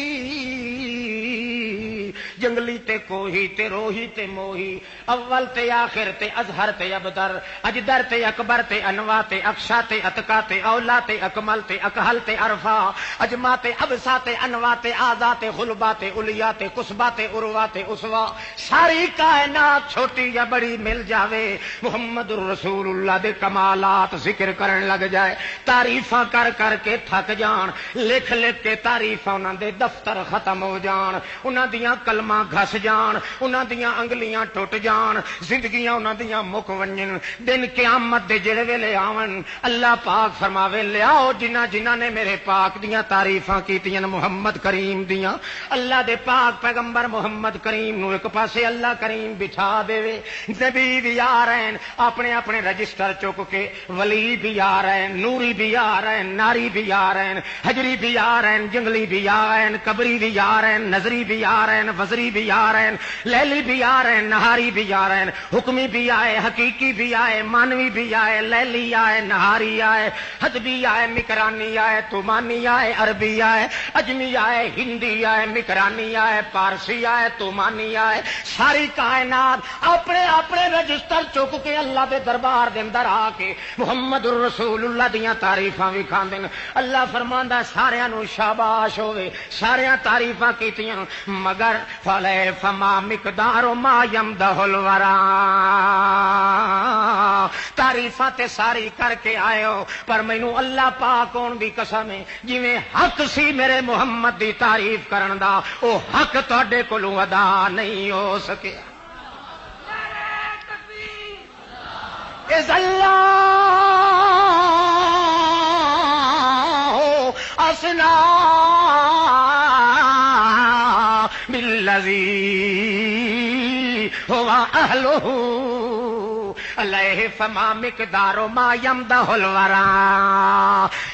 جنگلی تے کوہی تے روہی تے موہی، اول تے آخر تے اظہر تے ابدر، اجدر تے اکبر تے انوا تے اکشا تے اتقا تے اولا تے اکمل تے اکحل تے عرفا، اجما تے ابسا تے انوا تے آزا تے خلبا تے علیا تے قصبا تے عروا تے اسوا، ساری کائنات چھوٹی یا بڑی مل جاوے، محمد الرسول اللہ دے کمالات ذکر کرن لگ جائے، تعریفاں کر کر کے تھک جان، لکھ لکھ کے تعریفاں انہاں دے دفتر ختم ہو جان، انہاں دیاں کلمہ گھس جان، انہاں دیاں انگلیاں ٹوٹ جان، زندگیاں انہاں دیاں مک ونجن، دن قیامت دے جڑے ویلے آون اللہ پاک فرماوے لیاؤ جنہ جنہ نے میرے پاک دیاں تعریفاں کیتیاں محمد کریم دیاں، اللہ دے پاک پیغمبر محمد کریم نو ایک پاسے اللہ کریم بٹھا دے، نبی بھی آ رہے ہیں اپنے اپنے رجسٹر چک کے، ولی بھی آ رہے ہیں، نوری بھی آ رہے ہیں، ناری بھی آ رہے ہیں، حجری بھی آ رہے ہیں، جنگلی بھی آ رہے ہیں، قبری بھی آ رہے ہیں، نظری بھی آ رہے ہیں، وزری بھی آ رہے ہیں، لیلی بھی آ رہے ہیں، نہاری بھی آ رہے ہیں، حکمی بھی آئے، حقیقی بھی آئے، مانوی بھی آئے، لیلی آئے، نہاری آئے، حجبی آئے، مکرانی آئے، تومانی آئے، عربی آئے، اجمی آئے، ہندی آئے، مکرانی آئے، پارسی آئے، تومانی آئے، ساری کائنات اپنے اپنے رجسٹر چک کے اللہ دے دربار دے اندر آ کے محمد الرسول اللہ دیاں تعریفاں وکھاندے نے۔ اللہ فرماندا ساریاں نو شاباش ہوے، ساریاں تعریفاں کیتیاں مگر فلے فما مقدار ما یمدح الورا، تعریفاں تے ساری کر کے آئے ہو پر مینوں اللہ پاک ہون دی قسم ہے جویں حق سی میرے محمد دی تعریف کرن دا او حق تہاڈے کولوں ادا نہیں ہو سکیا۔ اذ اللہ اسنا بالذی هو اہلہ علیہ فما مقدار ما یمدح الورا،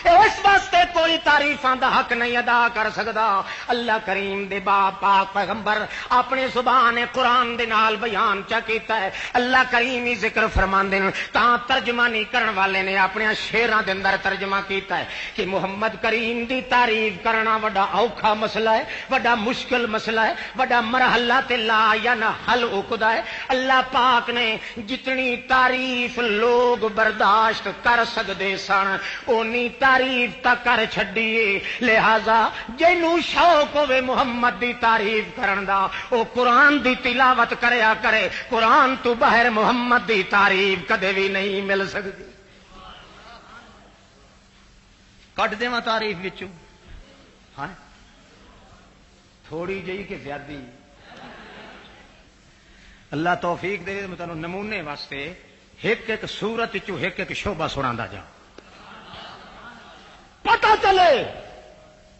اس واسطے کوئی تعریفاں دا حق نہیں ادا کر سکدا۔ اللہ کریم دے باپ پاک پیغمبر اپنی زبان قرآن دے نال بیان چا کیتا ہے، اللہ کریم ہی ذکر فرماندے نے، تاں ترجمہ نہیں کرن والے نے اپنے شعراں دے اندر ترجمہ کیتا ہے کہ محمد کریم دی تعریف کرنا بڑا اوکھا مسئلہ ہے، بڑا مشکل مسئلہ ہے، بڑا مرحلہ تے لا یا نہ حل اکدا ہے۔ اللہ پاک نے جتنی تعریف لوگ برداشت کر سکدے سن اونی تعریف تا کر چھڈیے، لہذا جنوں شوق ہوے محمد دی تعریف کرن دا او قرآن دی تلاوت کریا کرے، قرآن تو باہر محمد دی تعریف کدے بھی نہیں مل سکتی۔ کٹ دیواں تعریف وچوں ہاں تھوڑی جئی کہ زیادی، اللہ توفیق دے میں تانوں نمونے واسطے ایک ایک سورت چوں ایک ایک شعبہ سناندا جا، پتہ چلے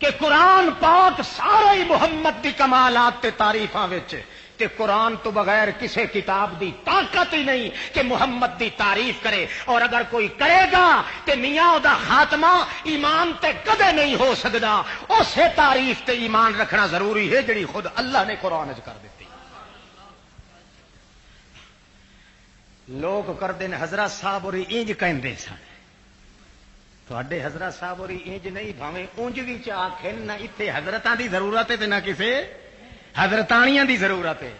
کہ قرآن پاک سارے ہی محمد دی کمالات تے تعریفاں وچ تے قرآن تو بغیر کسے کتاب دی طاقت ہی نہیں کہ محمد دی تعریف کرے، اور اگر کوئی کرے گا تے میاں دا خاتمہ ایمان تے کدے نہیں ہو سکدا۔ اسے تعریف تے ایمان رکھنا ضروری ہے جڑی خود اللہ نے قرآن وچ کر دیتی۔ لوگ کردے نے حضرت صاحب اور انج کہندے سن، تھوڑے حضرت صاحب اور انج نہیں، بھاویں اونج بھی آکھن نہ اتنے حضرتاں دی ضرورت ہے تے نہ کسے حضرتانیاں دی ضرورت ہے،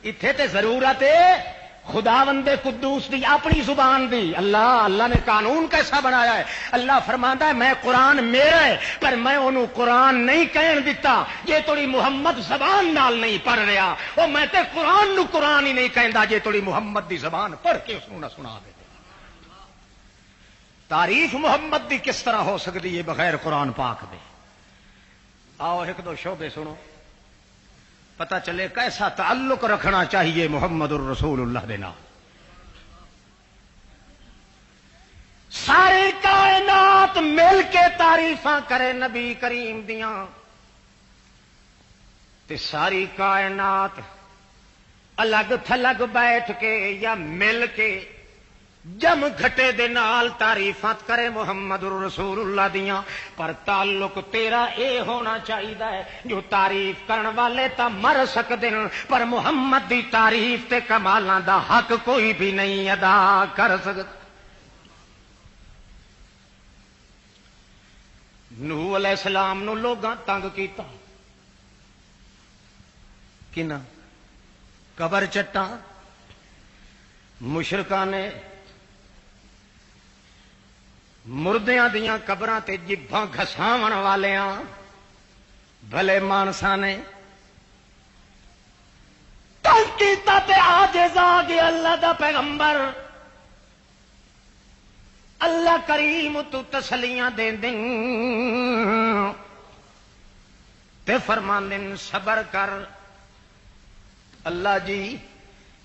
اتنے تے ضرورت ہے خداوند قدوس دی اپنی زبان دی۔ اللہ نے قانون کیسا بنایا ہے، اللہ فرماندا ہے میں قرآن میرا ہے پر میں انہوں قرآن نہیں کہن دیتا جے تھوڑی محمد زبان نال نہیں پڑھ رہا، وہ میں تے قرآن نو قرآن ہی نہیں کہندا جے تھوڑی محمد دی زبان پڑھ کے اس نہ سنا دے۔ تعریف محمد دی کس طرح ہو سکتی ہے بغیر قرآن پاک دے؟ آؤ ایک دو شعبے سنو، پتہ چلے کیسا تعلق رکھنا چاہیے محمد الرسول اللہ دینا۔ ساری کائنات مل کے تعریفاں کرے نبی کریم دیاں تے ساری کائنات الگ تھلگ بیٹھ کے یا مل کے جم گھٹے دے نال تعریفات کرے محمد رسول اللہ دیاں، پر تعلق تیرا اے ہونا چاہیے جو تعریف کرن والے تا مر سکدے پر محمد دی تعریف تے کمالاں دا حق کوئی بھی نہیں ادا کر سکدا۔ نوح علیہ السلام نو لوگاں تنگ کیتا، کنا قبر چٹاں مشرکاں نے مردیاں دیاں قبراں تے جبھاں گھساون والیاں بھلے مانساں نے تنگ کیتا تے عاجز آ گیا اللہ دا پیغمبر، اللہ کریم تو تسلیاں دین دیں تے فرمان دیں صبر کر اللہ جی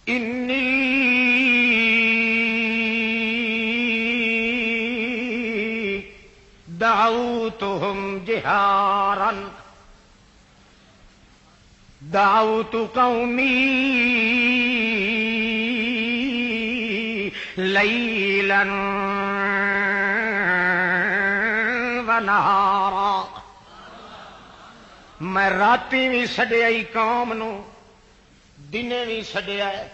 انی دعوتهم جہارا دعوت قومی لیلا ونہارا، میں راتی بھی سڈیائی قوم نو، دنے بھی سڈیا ہے،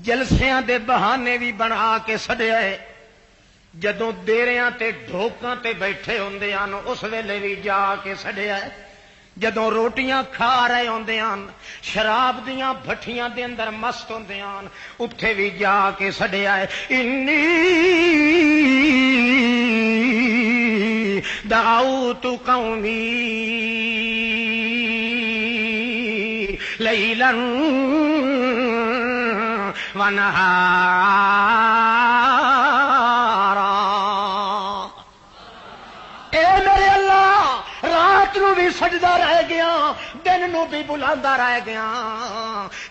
جلسیاں دے بہانے بھی بنا کے سڈیا ہے، جدوں دیریاں تے ڈھوکاں تے بیٹھے ہوندے ہن اس ویلے بھی جا کے سڈیا ہے، جدوں روٹیاں کھا رہے ہوندے ہن شراب دیاں بھٹیاں دے اندر مست ہوندے ہن اتھے بھی جا کے سڈیا ہے۔ انی دعوت قومی لیلا ونہارا، اے میرے اللہ رات نو بھی سجدہ رہ گیا، دن نو بھی بلاندا رہ گیا،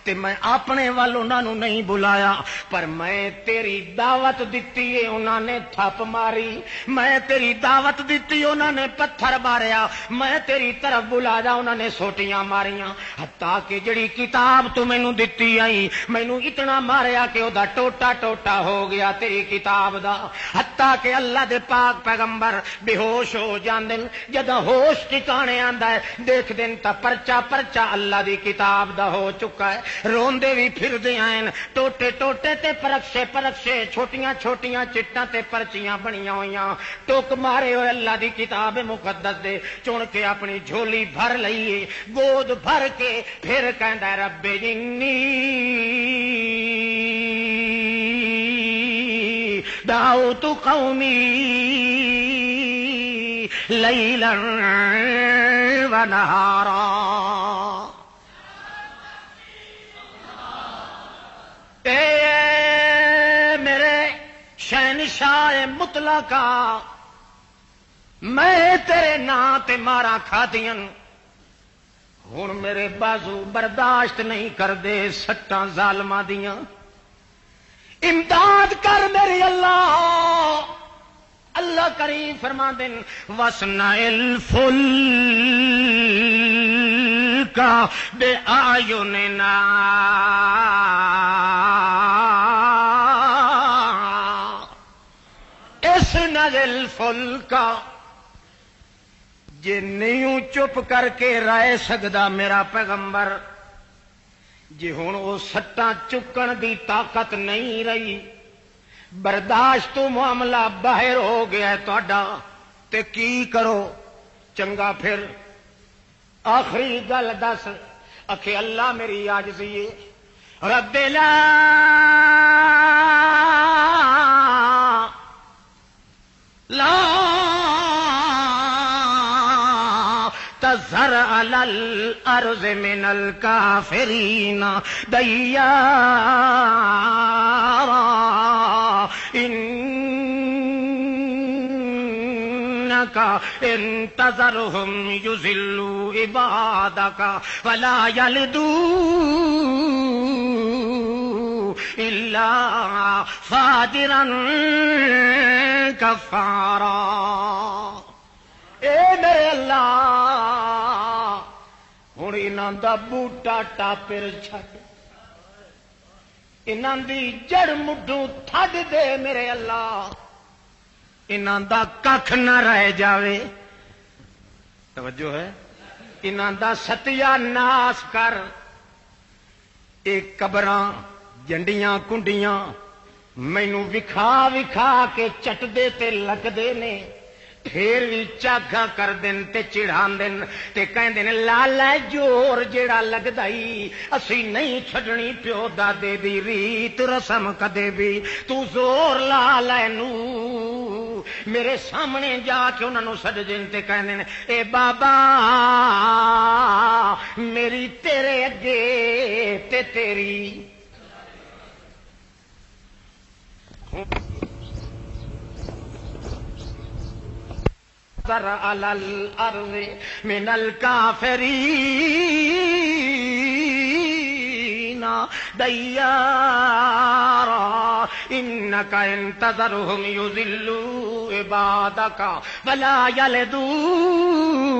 تے میں اپنے وال انہاں نو نہیں بلایا، پر میں تیری دعوت دتی ہے انہاں نے تھپ ماری، میں تیری دعوت دتی انہاں نے پتھر ماریا، میں تیری طرف بلایا انہاں نے سوٹیاں ماریاں، حتیٰ کہ جڑی کتاب تو مینوں دتی آئی مینوں اتنا ماریا کہ او دا ٹوٹا ٹوٹا ہو گیا تیری کتاب دا، حتیٰ کہ اللہ دے پاک پیغمبر بے ہوش ہو جاندے، جدوں ہوش ٹھکانے آندا ہے دیکھ دین تا پرچا پرچا اللہ دی کتاب دا ہو چکا ہے، روندے بھی پھر دے آئیں ٹوٹے ٹوٹے تے پرکشے پرکشے چھوٹیاں چھوٹیاں چٹاں تے پرچیاں بنیاں ہویاں، ٹوک مارے ہوئے اللہ دی کتاب مقدس دے چن کے اپنی جھولی بھر لئیے گود بھر کے پھر کہندا رب انی دعوت قومی لیلا ونہارا۔ اے میرے شہنشاہ مطلقہ میں تیرے نام تے مارا کھادیاں، ہن میرے بازو برداشت نہیں کردے سٹاں ظالماں دیاں، امداد کر میری اللہ۔ اللہ کریم فرما دین وَاصْنَعِ الْفُلْكَ کا بِأَعْيُنِنَا اسند الفلک جے نہیں چپ کر کے رہ سکدا میرا پیغمبر جی ہن وہ سٹاں چکن دی طاقت نہیں رہی برداشت تو معاملہ باہر ہو گیا ہے تہاڈا تے کی کرو چنگا پھر آخری گل دس اکھے اللہ میری عاجزی ہے رب لا تذر علی الارض من الکافرین دیارا انک ان تذرهم یضلوا عبادک ولا یلدوا الا فاجرا کفارا اے میرے اللہ ہن انہاں دا بوٹا ٹاپر چھڈ انہاں دی جڑ مڈوں تھڈ دے میرے اللہ انہاں دا ککھ نہ رہ جاوے توجہ ہے انہاں دا ستیا ناس کر اے قبراں جنڈیاں کنڈیاں مینوں وکھا وکھا کے چٹدے تے لگدے نے پھر بھی چاگا کر دین تے چڑھا دین تے کہیں دین لالا جور جیڑا لگدائی اسی نہیں چھڈنی پیو دادے دی ریت رسم کدے بھی تو زور لا لینو میرے سامنے جا کے انہاں نوں سد دین تے کہیں دین اے بابا میری تیرے اگے تے تیری علی الارض من الکافرین دیارا انک ان تذرهم یضلوا عبادک ولا یلدوا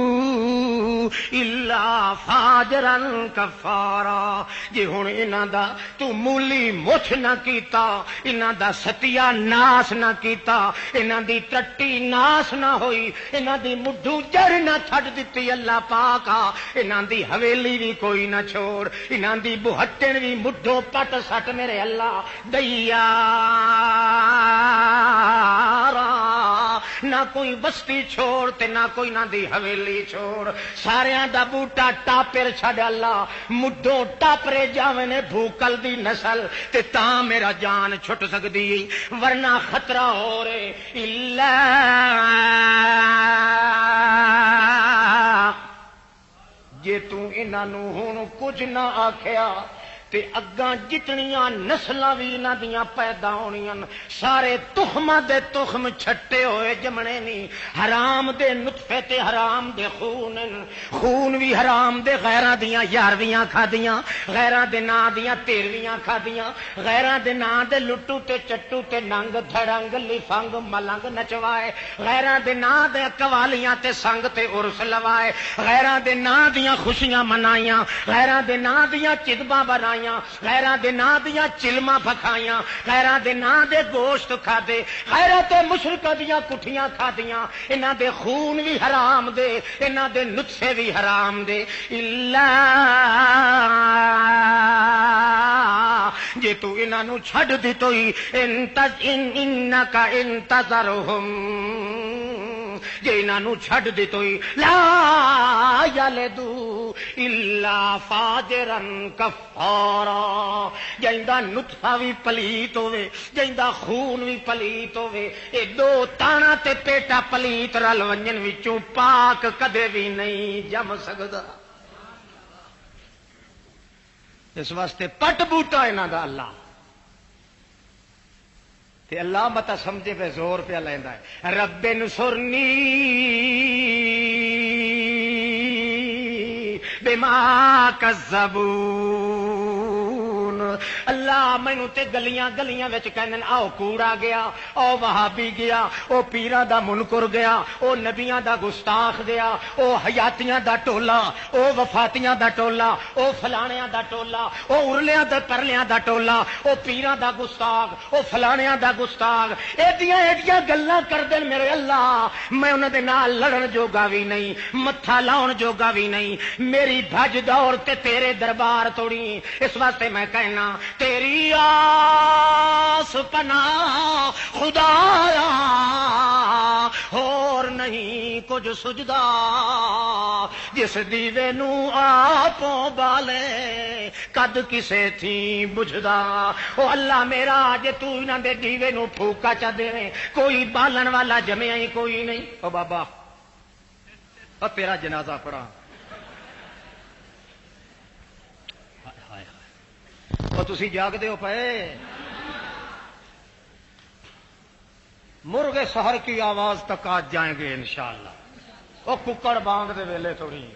الا فاجرا کفارا جی ہن انہاں دا تو مولی مچھ نہ کیتا انہاں دا ستیا ناس نہ کیتا انہاں دی ٹٹی ناس نہ ہوئی انہاں دی مڈھو جڑ نہ چھڈ دتی اللہ پاک انہاں دی حویلی بھی کوئی نہ چھوڑ انہاں دی بہٹن بھی مڈھو پٹ سٹ میرے اللہ دیارا نہ کوئی بستی چھوڑ تے نہ کوئی نہ دی حویلی چھوڑ ساریاں دا بوٹا ٹاپر چھڈ اللہ مڈھوں ٹاپرے جاویں نے بھوکل دی نسل تے تاں میرا جان چھٹ سکدی ورنہ خطرہ ہو رہے الا جے تو انہاں نوں ہن کچھ نہ آکھیا تے اگاں جتنیاں نسلاں بھی انہاں دیاں پیدا ہونیاں سارے تخماں دے تخم چھٹے ہوئے جمنے نہیں حرام دے نطفے تے حرام دے خون بھی حرام دے غیراں دیاں یارویاں کھادیاں غیراں دے ناں دیاں تیرویاں کھادیاں غیراں دے ناں دے لٹو تے چٹو تے ننگ دھڑنگ لفنگ ملنگ نچوائے غیراں دے ناں دے قوالیاں تے سنگ تے عرس لوائے غیراں دے ناں دیاں خوشیاں منائیاں غیراں دے ناں دیاں چدباں بنائیاں غیراں دے ناں دیاں چلماں پکھائیاں غیراں دے ناں دے گوشت کھادے غیراں تے مشرکاں دیاں کٹھیاں کھادیاں انہاں دے خون بھی حرام دے انہاں دے نطفے بھی حرام دے الا جے تو انہاں نوں چھڈ دتوئی انک انتظرہم جے انہاں نوں چھڈ دتوئی لا یلدو الا فاجرا کفارا جیندا نطفہ بھی پلیت ہوے جیندا خون بھی پلیت ہوے اے دو تانا تے پیٹا پلیت رل ونجن وچوں پاک کدے بھی نہیں جم سکدا اس واسطے پٹ بوٹا انہاں دا اللہ تے اللہ متا سمجھے پہ زور پہ لیندا ہے رب انصرنی بما کذبون اللہ مینوں تے گلیاں گلیاں وچ کہندے آؤ کوڑا گیا، او وہابی گیا، او پیراں دا منکر گیا، او نبیاں دا گستاخ گیا، او حیاتیاں دا ٹولا، او وفاتیاں دا ٹولا، او فلانیاں دا ٹولا، او ارلیاں دا پرلیاں دا ٹولا، او پیراں دا گستاخ، او فلانیاں دا گستاخ، ایڈیاں ایڈیاں گلاں کردے میرے اللہ، میں انہاں دے نال لڑن جوگا بھی نہیں، متھا لاؤن جوگا بھی نہیں، میری بھج دور تے تیرے دربار توڑی، اس واسطے میں کہنا تیری آس پناہ خدایا اور نہیں کچھ سجدا، جس دیوے نو آپوں بالے کد کسے تھی بجھدا، او اللہ میرا جے تو انہاں دے دیوے نو پھوکا چا دے کوئی بالن والا جمیا ہی کوئی نہیں، او بابا او تیرا جنازہ پڑا، او تسی جاگ دے ہو پے، مرغے سحر کی آواز تک آج جائیں گے انشاءاللہ، او ککڑ بانگ دے ویلے تھوڑی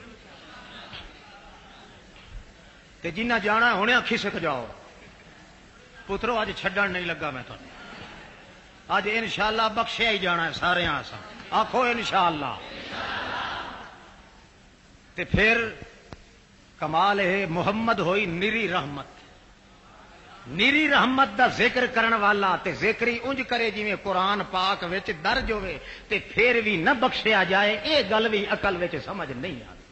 تے جنہ جانا ہے ہونے کھسک جاؤ پترو، اج چھڈن نہیں لگا میں تو اج انشاءاللہ بخشیا ہی جانا ہے سارے آسا، آکھو انشاءاللہ، تے پھر کمال ہے محمد ہوئی نیری رحمت، نیری رحمت دا ذکر کرن والا تے ذکری انج کرے جویں قرآن پاک وچ درج ہوئے تے پھر بھی نہ بخشیا جائے، اے گل بھی عقل وچ سمجھ نہیں آتی۔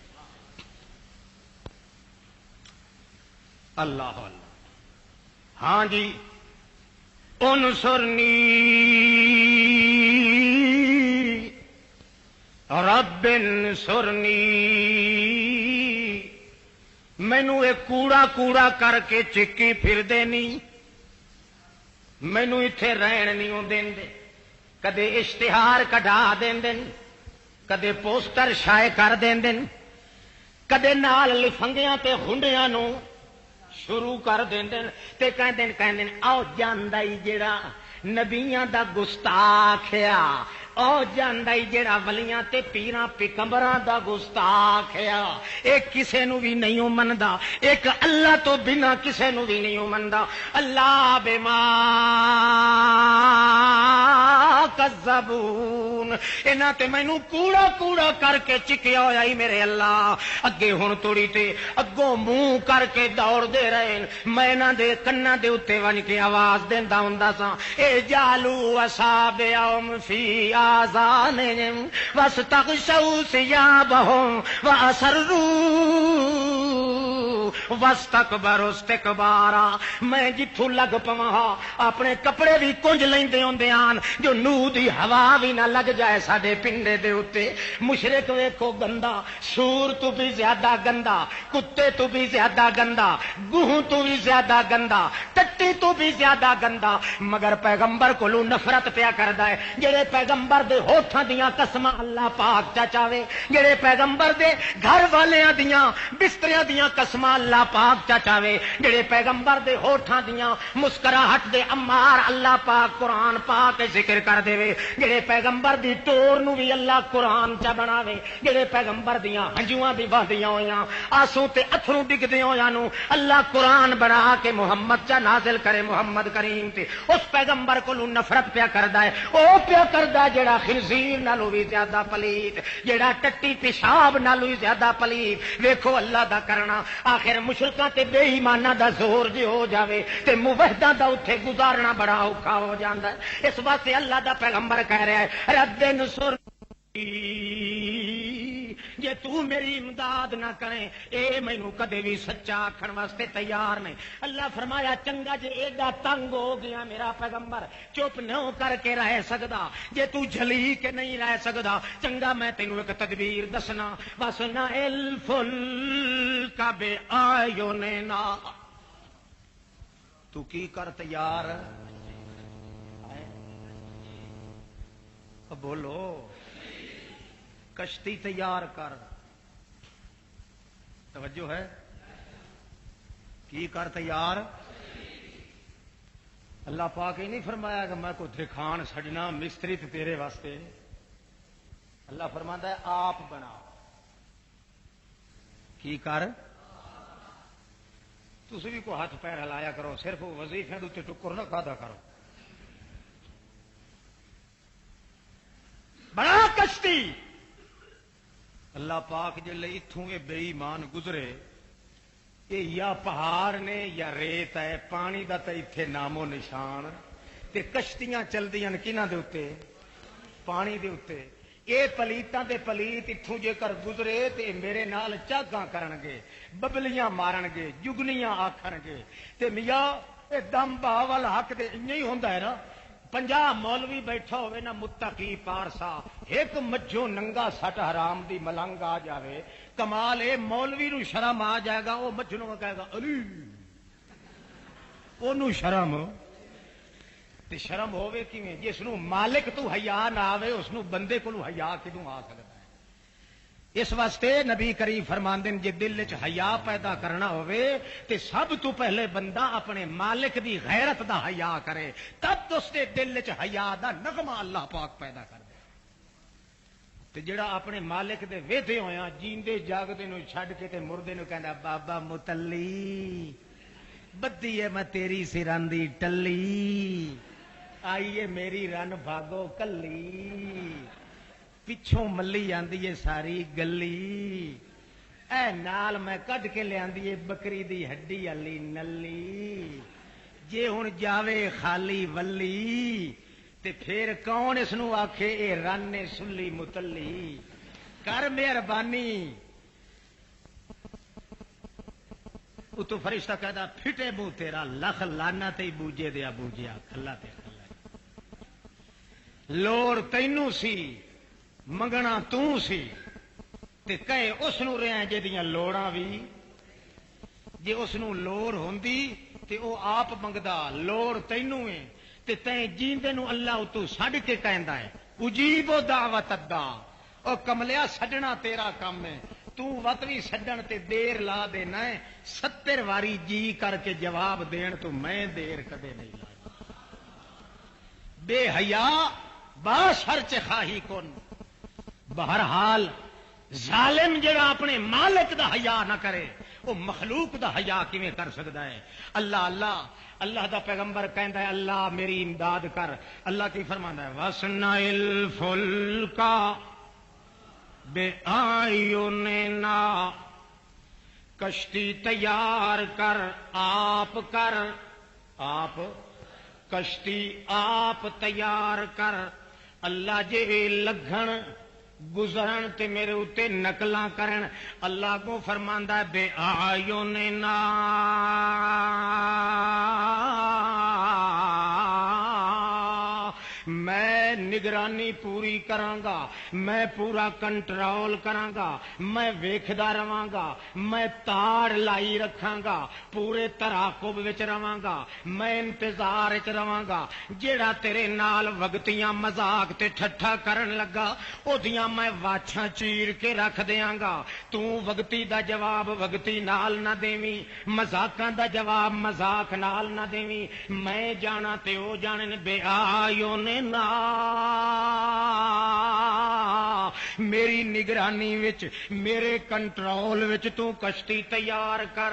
اللہ اللہ، ہاں جی، انصرنی رب انصرنی، مینو ایک کوڑا کوڑا کر کے چکی پھر دینی، مینو ایتھے رہن نہیں دے، کدے اشتہار کڈا دین، کدے پوسٹر شائع کر دین، کدے نال لفنگیاں تے ہنڈیاں نو شروع کر دین تے کہندے آؤ جاندا ہی جڑا نبیاں دا گستاخ آ، او جاندا ہی جڑا ولیاں تے پیراں پیغمبراں دا گستاخ آ، ایک کسے نو بھی نہیں مندا، ایک اللہ تو بنا کسے نو بھی نہیں مندا، اللہ بما کذبون، انہاں تے مینوں کوڑا کوڑا کر کے چکیا ہویا ہی میرے اللہ، اگے ہن توڑی تے اگوں منہ کر کے دوڑ دے رہے، میں انہاں دے کناں دے اوتے ون کے آواز دیندا ہوندا سا، اے جالو اصابعہم فی آذانہم واستغشوا ثیابہم واسروا واستکبروا استکبارا، میں جتھوں لگ پواں اپنے کپڑے بھی کنج لیندے ہوندے آن جو نو دی ہوا بھی نہ لگ جائے ساڈے پنڈے دے اوتے، مشرک ویکھو گندا، سور تو بھی زیادہ گندا، کتے تو بھی زیادہ گندا، گوہ تو بھی زیادہ گندا، ٹٹی تو بھی زیادہ گندا، مگر پیغمبر کولوں نفرت پیا کردا ہے، جڑے پیغمبر دے ہوٹھاں دیاں قسماں اللہ پاک چا چاوے، جڑے پیغمبر دے گھر والیاں دیاں بستریاں دیاں قسماں اللہ پاک چا چاوے، جڑے پیغمبر دے ہوٹھاں دیاں مسکراہٹ دے امار اللہ پاک قرآن پاک ذکر کر دے، جڑے پیغمبر دی ٹور نو بھی اللہ قرآن چا بناوے، جڑے پیغمبر دیاں ہنجواں دی بہدیاں ہویاں آنسو تے اتھرو ڈگدے ہویاں نو اللہ قرآن بنا کے محمد چا نازل کرے، محمد کریم تے اس پیغمبر کولوں نفرت پیا کردا ہے، او پیا کردا جڑا خنزیر نالوں بھی زیادہ پلیت، جڑا ٹٹی پیشاب نالوں بھی زیادہ پلیت، ویکھو اللہ دا کرنا، آخر مشرکاں تے بے ایماناں دا زور جے ہو جاوے تے موحداں دا اوتھے گزارنا بڑا اوکھا ہو جاندا ہے، اس واسطے اللہ دا پیغمبر کہہ رہا ہے رب انصر جے تو میری امداد نہ کرے اے مینوں کدے بھی سچا آکھن واسطے تیار نہیں۔ اللہ فرمایا چنگا جے ایڈا تنگ ہو گیا میرا پیغمبر چپ نہ کر کے رہ سکدا، جے تو جلی کے نہیں رہ سکدا، چنگا میں تینوں ایک تدبیر دسنا، واسنا الفلک بأعیننا، تو کی کر تیار بولو، کشتی تیار کر، توجہ ہے، کی کر تیار، اللہ پاک ہی نہیں فرمایا کہ میں کو دکھان سجنا مستری تے تیرے واسطے، اللہ فرماتا ہے آپ بنا، کی کر، تسی بھی کوئی ہاتھ پیر ہلایا کرو، صرف وظیفے دے تے ٹکر نہ کھادا کرو. بڑا کشتی اللہ پاک جلے اتوں یہ بے ایمان گزرے، یہ یا پہاڑ نے یا ریت ہے، پانی دا تے ایتھے نام و نشان. تے کشتیاں چلدیاں کنہاں دے اوتے؟ پانی دے اوتے. اے پلیتاں دے پلیت اتوں جے کر گزرے تے میرے نال چاگاں کرن گے، ببلیاں مارن گے، جگنیاں آکھن گے. تے میاں اے دم بہا والا حق تے انج ہی ہوندا ہے نا. 50 مولوی بیٹھا ہوئے نا متقی پارسا، ایک مجھو ننگا سٹ حرام دی ملنگ آ جاوے، کمال اے مولوی نو شرم آ جائے گا، وہ مجھو نو کہے گا علی اونوں شرم. تے شرم ہوے کیویں؟ جس نو مالک تو حیا نہ آوے اس نو بندے کولوں حیا کدوں آ سکدا ہے؟ اس واسطے نبی کریم فرماندے نے جے دل وچ حیا پیدا کرنا ہوے تے سب تو پہلے بندہ اپنے مالک دی غیرت دا حیا کرے، تب اس دے دل وچ حیا دا نغمہ اللہ پاک پیدا کر دے. تے جڑا اپنے مالک دے ویدے ہویا جیندے جاگدے نو چھڈ کے تے مردے نو کہندا بابا متلی بدی ہے میں تیری سران دی ٹلی، آئیے میری رن بھاگو کلی، پچھوں ملی آندی ہے ساری گلی، اے نال میں کڈ کے لیاندی ہے بکری دی ہڈی علی نلی، جے ہن جاوے خالی ولی تے پھر کون اس نو آکھے اے رن سلی متلی. کر مہربانی. اتو فرشتہ کہدا پھٹے منہ تیرا لکھ لانا تے بوجے دیا بوجیا کھلا تے کھلا. لوڑ تینوں سی منگنا توں سی تے کہے اس نو رہے جہدیاں لوڑاں بھی، جے اس نو لوڑ ہوندی تے او آپ منگدا، لوڑ تینوں ہے تے تیں جیندے نو اللہ اتو سڈ کے کہندا ہے اجیب و دعوت ادا. او کملیا سڈنا تیرا کام ہے، تو وقت بھی سڈن تے دیر لا دینا ہے، 70 واری جی کر کے جواب دین تو میں دیر کدے نہیں لا. بے حیا با شرچ خواہی کن. بہرحال ظالم جڑا اپنے مالک دا حیا نہ کرے وہ مخلوق دا حیا کیویں کر سکتا ہے؟ اللہ اللہ اللہ دا پیغمبر کہندا ہے اللہ میری امداد کر. اللہ کی فرماندا ہے وَاصْنَعِ الْفُلْكَ بِأَعْيُنِنَا، کشتی تیار کر آپ کر، آپ کشتی آپ تیار کر. اللہ جے لگن گزرن تے میرے اتے نقلاں کرن. اللہ کو فرماندا ہے بے اعیننا، میں نگرانی پوری کراں گا، میں پورا کنٹرول کراں گا، میں ویکھدا رہاں گا، میں تاڑ لائی رکھاں گا، پورے تراقب وچ رہاں گا، میں انتظار وچ رہاں گا. جیڑا تیرے نال وگتیاں مذاق تے ٹھٹھا کرن لگا اودیاں میں واچھاں چیر کے رکھ دیاں گا. تو وگتی دا جواب وگتی نال نہ دیویں، مذاقاں دا جواب مذاق نال نہ دیویں. میں جانا تے او جانن بے آیون نا، میری نگرانی وچ میرے کنٹرول وچ تو کشتی تیار کر.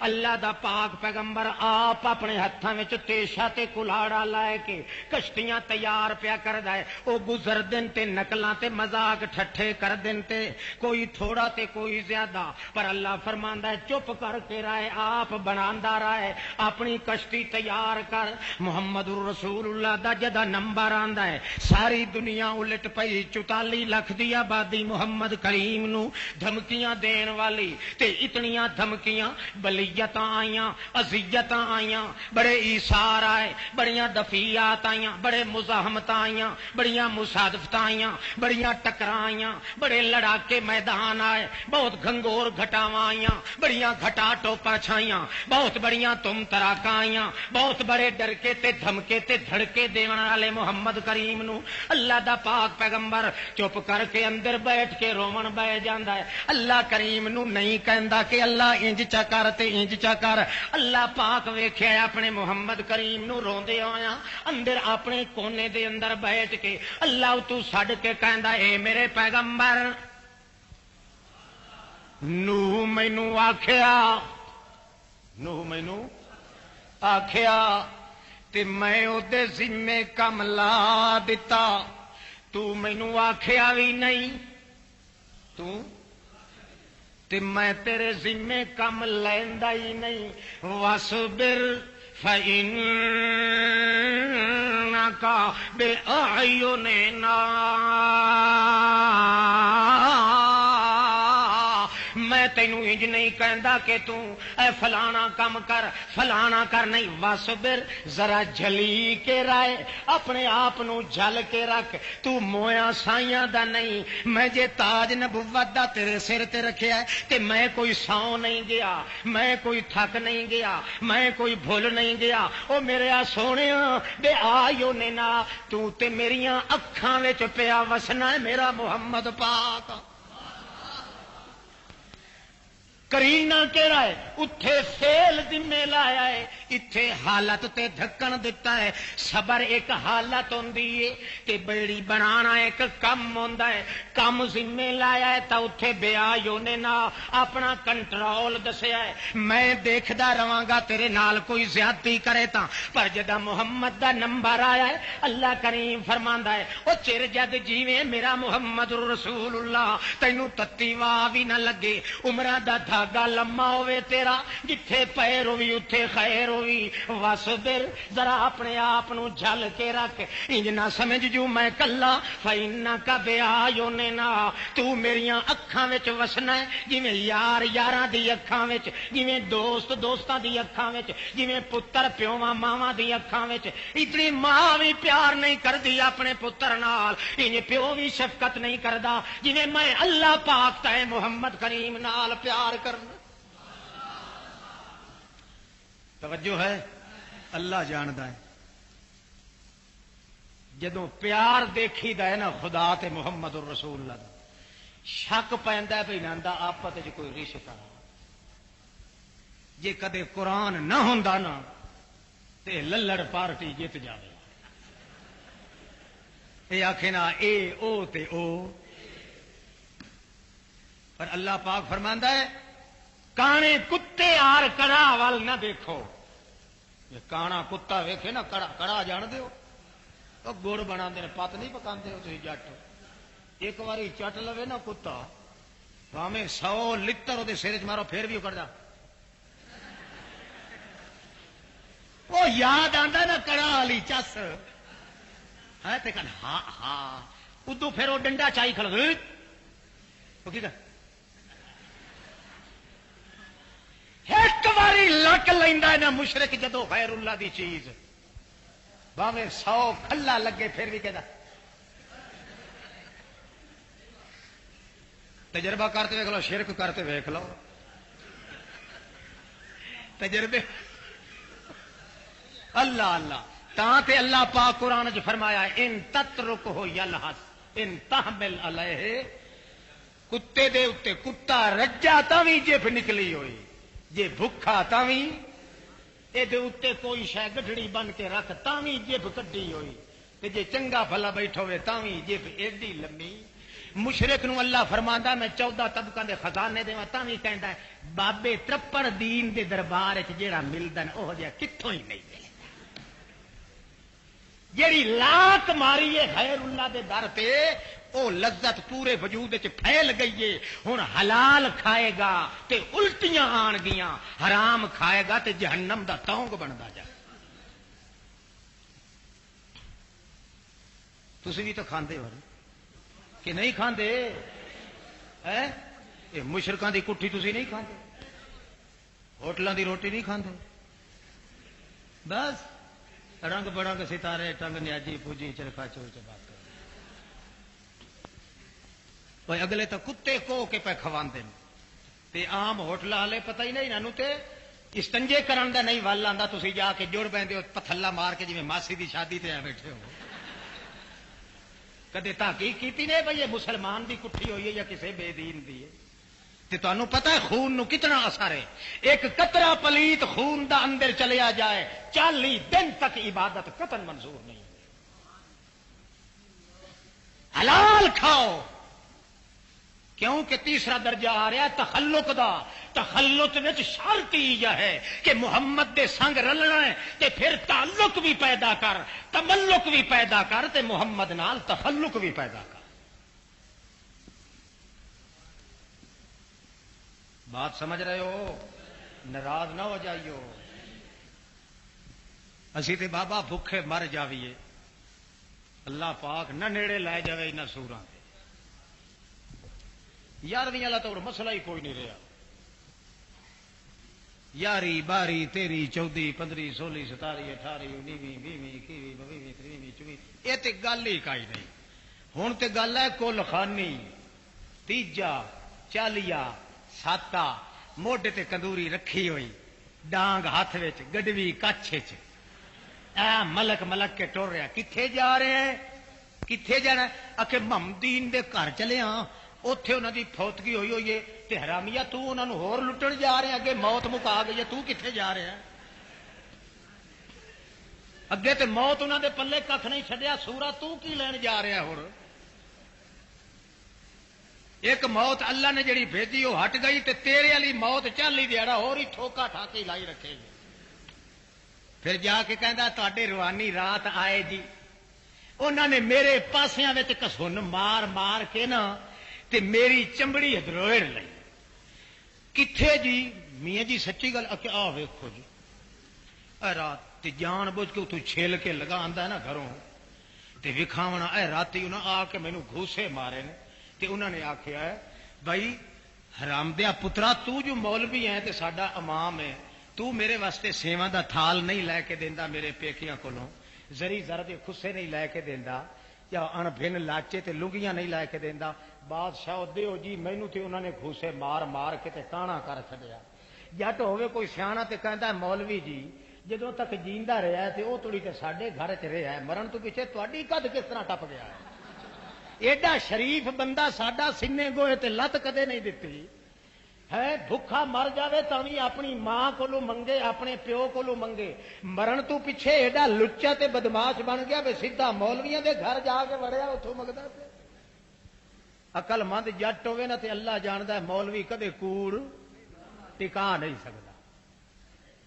اللہ دا پاک پیغمبر آپ اپنے ہتھاں وچ تیشا تے کلاڑا لائے کے کشتیاں تیار پیا کردا ہے. او گزر دن تے نقلاں تے مذاق ٹھٹھے کر دن تے کوئی تھوڑا تے کوئی زیادہ، پر اللہ فرماندا ہے چپ کر کے رہے، آپ بناندا رہے، اپنی کشتی تیار کر. محمد رسول اللہ دا جدا نمبر آندا ہے ساری دنیا الٹ پئی، 44 لاکھ دی آبادی محمد کریم نو دھمکیاں دین والی، تے اتنیاں دھمکیاں بلیتاں آئیاں، اذیتاں آئیاں، بڑے ایثار آئے، بڑیاں دفیات آئیاں، بڑے مزاحمت آئیاں، بڑیاں مصادفت آئیاں، بڑیاں ٹکراں آئیاں، بڑے لڑاکے میدان آئے، بہت گھنگور گھٹاواں آئیاں، بڑیاں گھٹا ٹوپا چھائیاں، بہت بڑیاں تم تراکاں آئیاں، بہت بڑے ڈرکے تے دھمکے تے دھڑکے دیون والے محمد کریم نو اللہ دا پاک پیغمبر چپ کر کے اندر بیٹھ کے رومن بہ جاندا ہے. اللہ کریم نو نہیں کہندا کہ اللہ انج چا کر تے انج چا کر. اللہ پاک ویکھیا اپنے محمد کریم نو روندے ہویا اندر اپنے کونے دے اندر بیٹھ کے اللہ تو چھڈ کے کہندا اے میرے پیغمبر نو مینوں آکھیا نوح مینو آخیا تے میں او دے ذمے کم لا دتا، تو مینو آخیا بھی نہیں تو تے میں تیرے ذمے کم لیندا ہی نہیں۔ وَاصْبِرْ فَإِنَّكَ بِأَعْيُنِنَا، میں تینوں انج نہیں کہندا کہ تو اے فلانا کم کر فلانا کر، نہیں۔ وَاصْبِرْ، ذرا جھلی کے رائے، اپنے آپ نو جھل کے رکھ، تو مویا سائیاں دا نہیں۔ میں جے تاج نبوت دا تیرے سر تے رکھیا ہے تے میں کوئی سو نہیں گیا، میں کوئی تھک نہیں گیا، میں کوئی بھول نہیں گیا۔ او میرے سونیا بے آیو نینا، تو تے میریاں اکھاں وچ پیا وسنا ہے میرا محمد پاک۔ کرینا کہڑا ہے؟ اتھے فیل ذمے لایا ہے، اتھے حالت تے ڈھکن دیتا ہے۔ صبر ایک حالت ہوندی ہے تے بیڑی بنانا ایک کم ہوندا ہے۔ کم ذمے لایا ہے تا اتھے بیا یونے نا اپنا کنٹرول دسیا ہے۔ میں دیکھدا رواں گا تیرے نال کوئی زیادتی کرے تا، پر جدا محمد دا نمبر آیا ہے اللہ کریم فرماندا ہے او چر جد جیویں میرا محمد رسول اللہ، تینوں تتی واہ بھی نہ لگے، عمرہ دا دھاگا لما ہوئے تیرا، جتھے پیر ہوئی اتھے خیر ہوئی۔ وَاصْبِرْ، ذرا اپنے آپ نو جھل کے رکھ، انج نہ سمجھ جو میں کلا، فَإِنَّكَ بِأَعْيُنِنَا، تو میریاں اکھاں وچ وسنا ہے، جویں یار یاراں دی اکھاں وچ، جویں دوست دوستاں دی اکھاں وچ، جویں پتر پیواں ماواں دی اکھاں وچ۔ اتنی ماں بھی پیار نہیں کردی اپنے پتر نال، انج پیو بھی شفقت نہیں کردا جویں میں اللہ پاک تے محمد کریم نال پیار کرنا۔ توجہ ہے؟ اللہ جاندا ہے جدوں پیار دیکھی دا ہے نا خدا تے محمد الرسول اللہ دا، شک پیندا ہے بھئی ناندا آپس وچ کوئی رشتہ، جے کدے قرآن نہ ہوندا نا تے للڑ پارٹی جیت جاوے، اے آکھے نا اے او تے او، پر اللہ پاک فرماندا ہے کانے کتے آر کڑا وال نہ دیکھو۔ یہ کانا کتا ویکھے نا کڑا کڑا جان دیو، تو گڑ بنا دے پت نہیں پکاندے ہو تسی جٹ، ایک واری چٹ لوے نا کتا بھاویں 100 لتر وہ سر چ مارو پھر بھی اکڑ جا، وہ یاد آندا نا کڑا والی چس ہے تے کہن ہاں ہاں، ادو پھر وہ ڈنڈا چائی کھڑ وہ کی کر ایک باری لک لینا نا مشرک جدو غیر اللہ دی چیز، باویں 100 کھلا لگے پھر بھی کہدا تجربہ کرتے ویکھ لو، شرک کرتے ویکھ لو، تجربے اللہ اللہ تاں تے اللہ پاک قرآن چ فرمایا ان تترکہ یلہث ان تحمل علیہ، کتے دے اتے کتا رجا تاویں جب نکلی ہوئی، جے بھکھا تاویں اے کوئی شے گڈڑی بن کے رکھ تاویں جب کڈی ہوئی، تے جے چنگا بھلا بیٹھا ہوئے تاویں جب ایڈی لمبی۔ مشرک نو اللہ فرماندا میں 14 طبقاں دے خزانے دیواں تاویں کہندا ہے بابے ترپڑ دین دے دربار وچ جیڑا ملدا او جا کتھوں ہی نہیں ملدا، جیڑی لاک ماری ہے غیر اللہ دے در تے او لذت پورے وجود وچ پھیل گئی ہے۔ ہن حلال کھائے گا تے الٹیاں آن گیاں، حرام کھائے گا تے جہنم دا تونگ بندا جائے۔ تسی بھی تو کھاندے ہو کہ نہیں کھاندے؟ اے مشرکاں دی کٹھی تسی نہیں کھاندے، ہوٹلاں دی روٹی نہیں کھاندے، بس رنگ برنگ ستارے ٹنگ نیاجی پوجی چرخا چور سے بات کر اگلے تو کتے کو کے پہ کھواندے تے عام ہوٹل والے پتہ ہی نہیں انہوں تے استنجے کرن دا نہیں ول آندا، تسی جا کے جڑ بیندے ہو پتھلا مار کے جویں ماسی دی شادی تے آ بیٹھے ہو۔ کدے تحقیق کیتی نے بھئی یہ مسلمان دی کٹھی ہوئی ہے یا کسے بے دین دی ہے؟ تے تانوں پتہ ہے خون نو کتنا اثر ہے، ایک قطرہ پلیت خون دا اندر چلیا جائے 40 دن تک عبادت قطن منظور نہیں۔ حلال کھاؤ، کیوں کہ تیسرا درجہ آ رہا تخلق دا. تخلق وچ شرط ہی ہے کہ محمد دے سنگ رلنا ہے تے پھر تعلق بھی پیدا کر، تملق بھی پیدا کر تے محمد نال تخلق بھی پیدا کر. بات سمجھ رہے ہو؟ ناراض نہ ہو جائیو. اسی تے بابا بھوکے مر جاویے، اللہ پاک نہ نیڑے لے جاوے نہ سوراں تے. 11ویں والا تو مسئلہ ہی کوئی نہیں رہا. 11 12 13 14 15 16 17 18 19 20 21 22 23 24 یہ تے گل ہی کائی نہیں. ہن تے گل ہے کل خانی، تیجا، چالیا، ساتا، موڈے تے کندوری رکھی ہوئی، ڈانگ ہاتھ وچ، گڈوی کچھ وچ، ملک ملک کے ٹر رہا. کتھے جا رہے ہیں؟ کتھے جانا؟ کہ محمدین دے گھر چلے ہاں، اوتھے انہاں دی فوتگی ہوئی ہوئی ہے تے حرامیا تو انہاں نوں ہور لٹن جا رہے ہیں. اگے موت مکا گئی ہے، تو کتھے جا رہا ہے؟ اگے تے موت انہاں دے پلے کھ نہیں چھڈیا، سورا تو کی لین جا رہا ہے؟ ہور ایک موت اللہ نے جڑی بھیجی وہ ہٹ گئی تے تیرے والی موت چل ہی دیڑا ہور ہی ٹھوکا ٹھاکی لائی رکھے گی. پھر جا کے کہندا تواڈے روحانی رات آئے جی. انہوں نے میرے پاسیاں وچ کسن مار مار کے نا تے میری چمڑی ہدروڑ لئی. کتھے جی؟ میاں جی سچی گل آ ویکھو جی، رات تے جان بوجھ کے تو چھیل کے لگا آندا ہے نا گھروں تے وکھاونا. اے راتی انہاں آ کے مینوں گھوسے مارے نے تے انہوں نے آکھیا ہے بھائی حرام دیا پترا، تو جو مولوی ہے تے ساڈا امام ہے، تو میرے واسطے سیواں دا تھال نہیں لے کے دیندا میرے پیکیاں کولوں، زری زر دے خصے نہیں لے کے دیندا، یا ان بھن لاچے تے لنگیاں نہیں لے کے دیندا. بادشاہ دیو جی مینوں تے انہوں نے گھوسے مار مار کے تے کانا کر چھڈیا. جٹ ہوے کوئی سیاںا تے کہندا ہے مولوی جی جدوں تک جیندا رہیا ہے تے او تڑی تے ساڈے گھر چ رہیا ہے، مرن تو پیچھے تہاڈی قد کس طرح ٹپ گیا ہے؟ ایڈا شریف بندہ ساڈا سینے گوئے تے لت کدے نہیں دتی ہے. بھوکھا مر جاوے تاں اپنی ماں کولوں منگے، اپنے پیو کولوں منگے، مرن تو پیچھے ایڈا لچا تے بدماش بن گیا بھی سیدھا مولویاں دے گھر جا کے وڑیا اتوں منگدا پیا. عقل مند جٹ ہوے نا تے اللہ جاندا ہے مولوی کدے کوڑ ٹکا نہیں سکدا.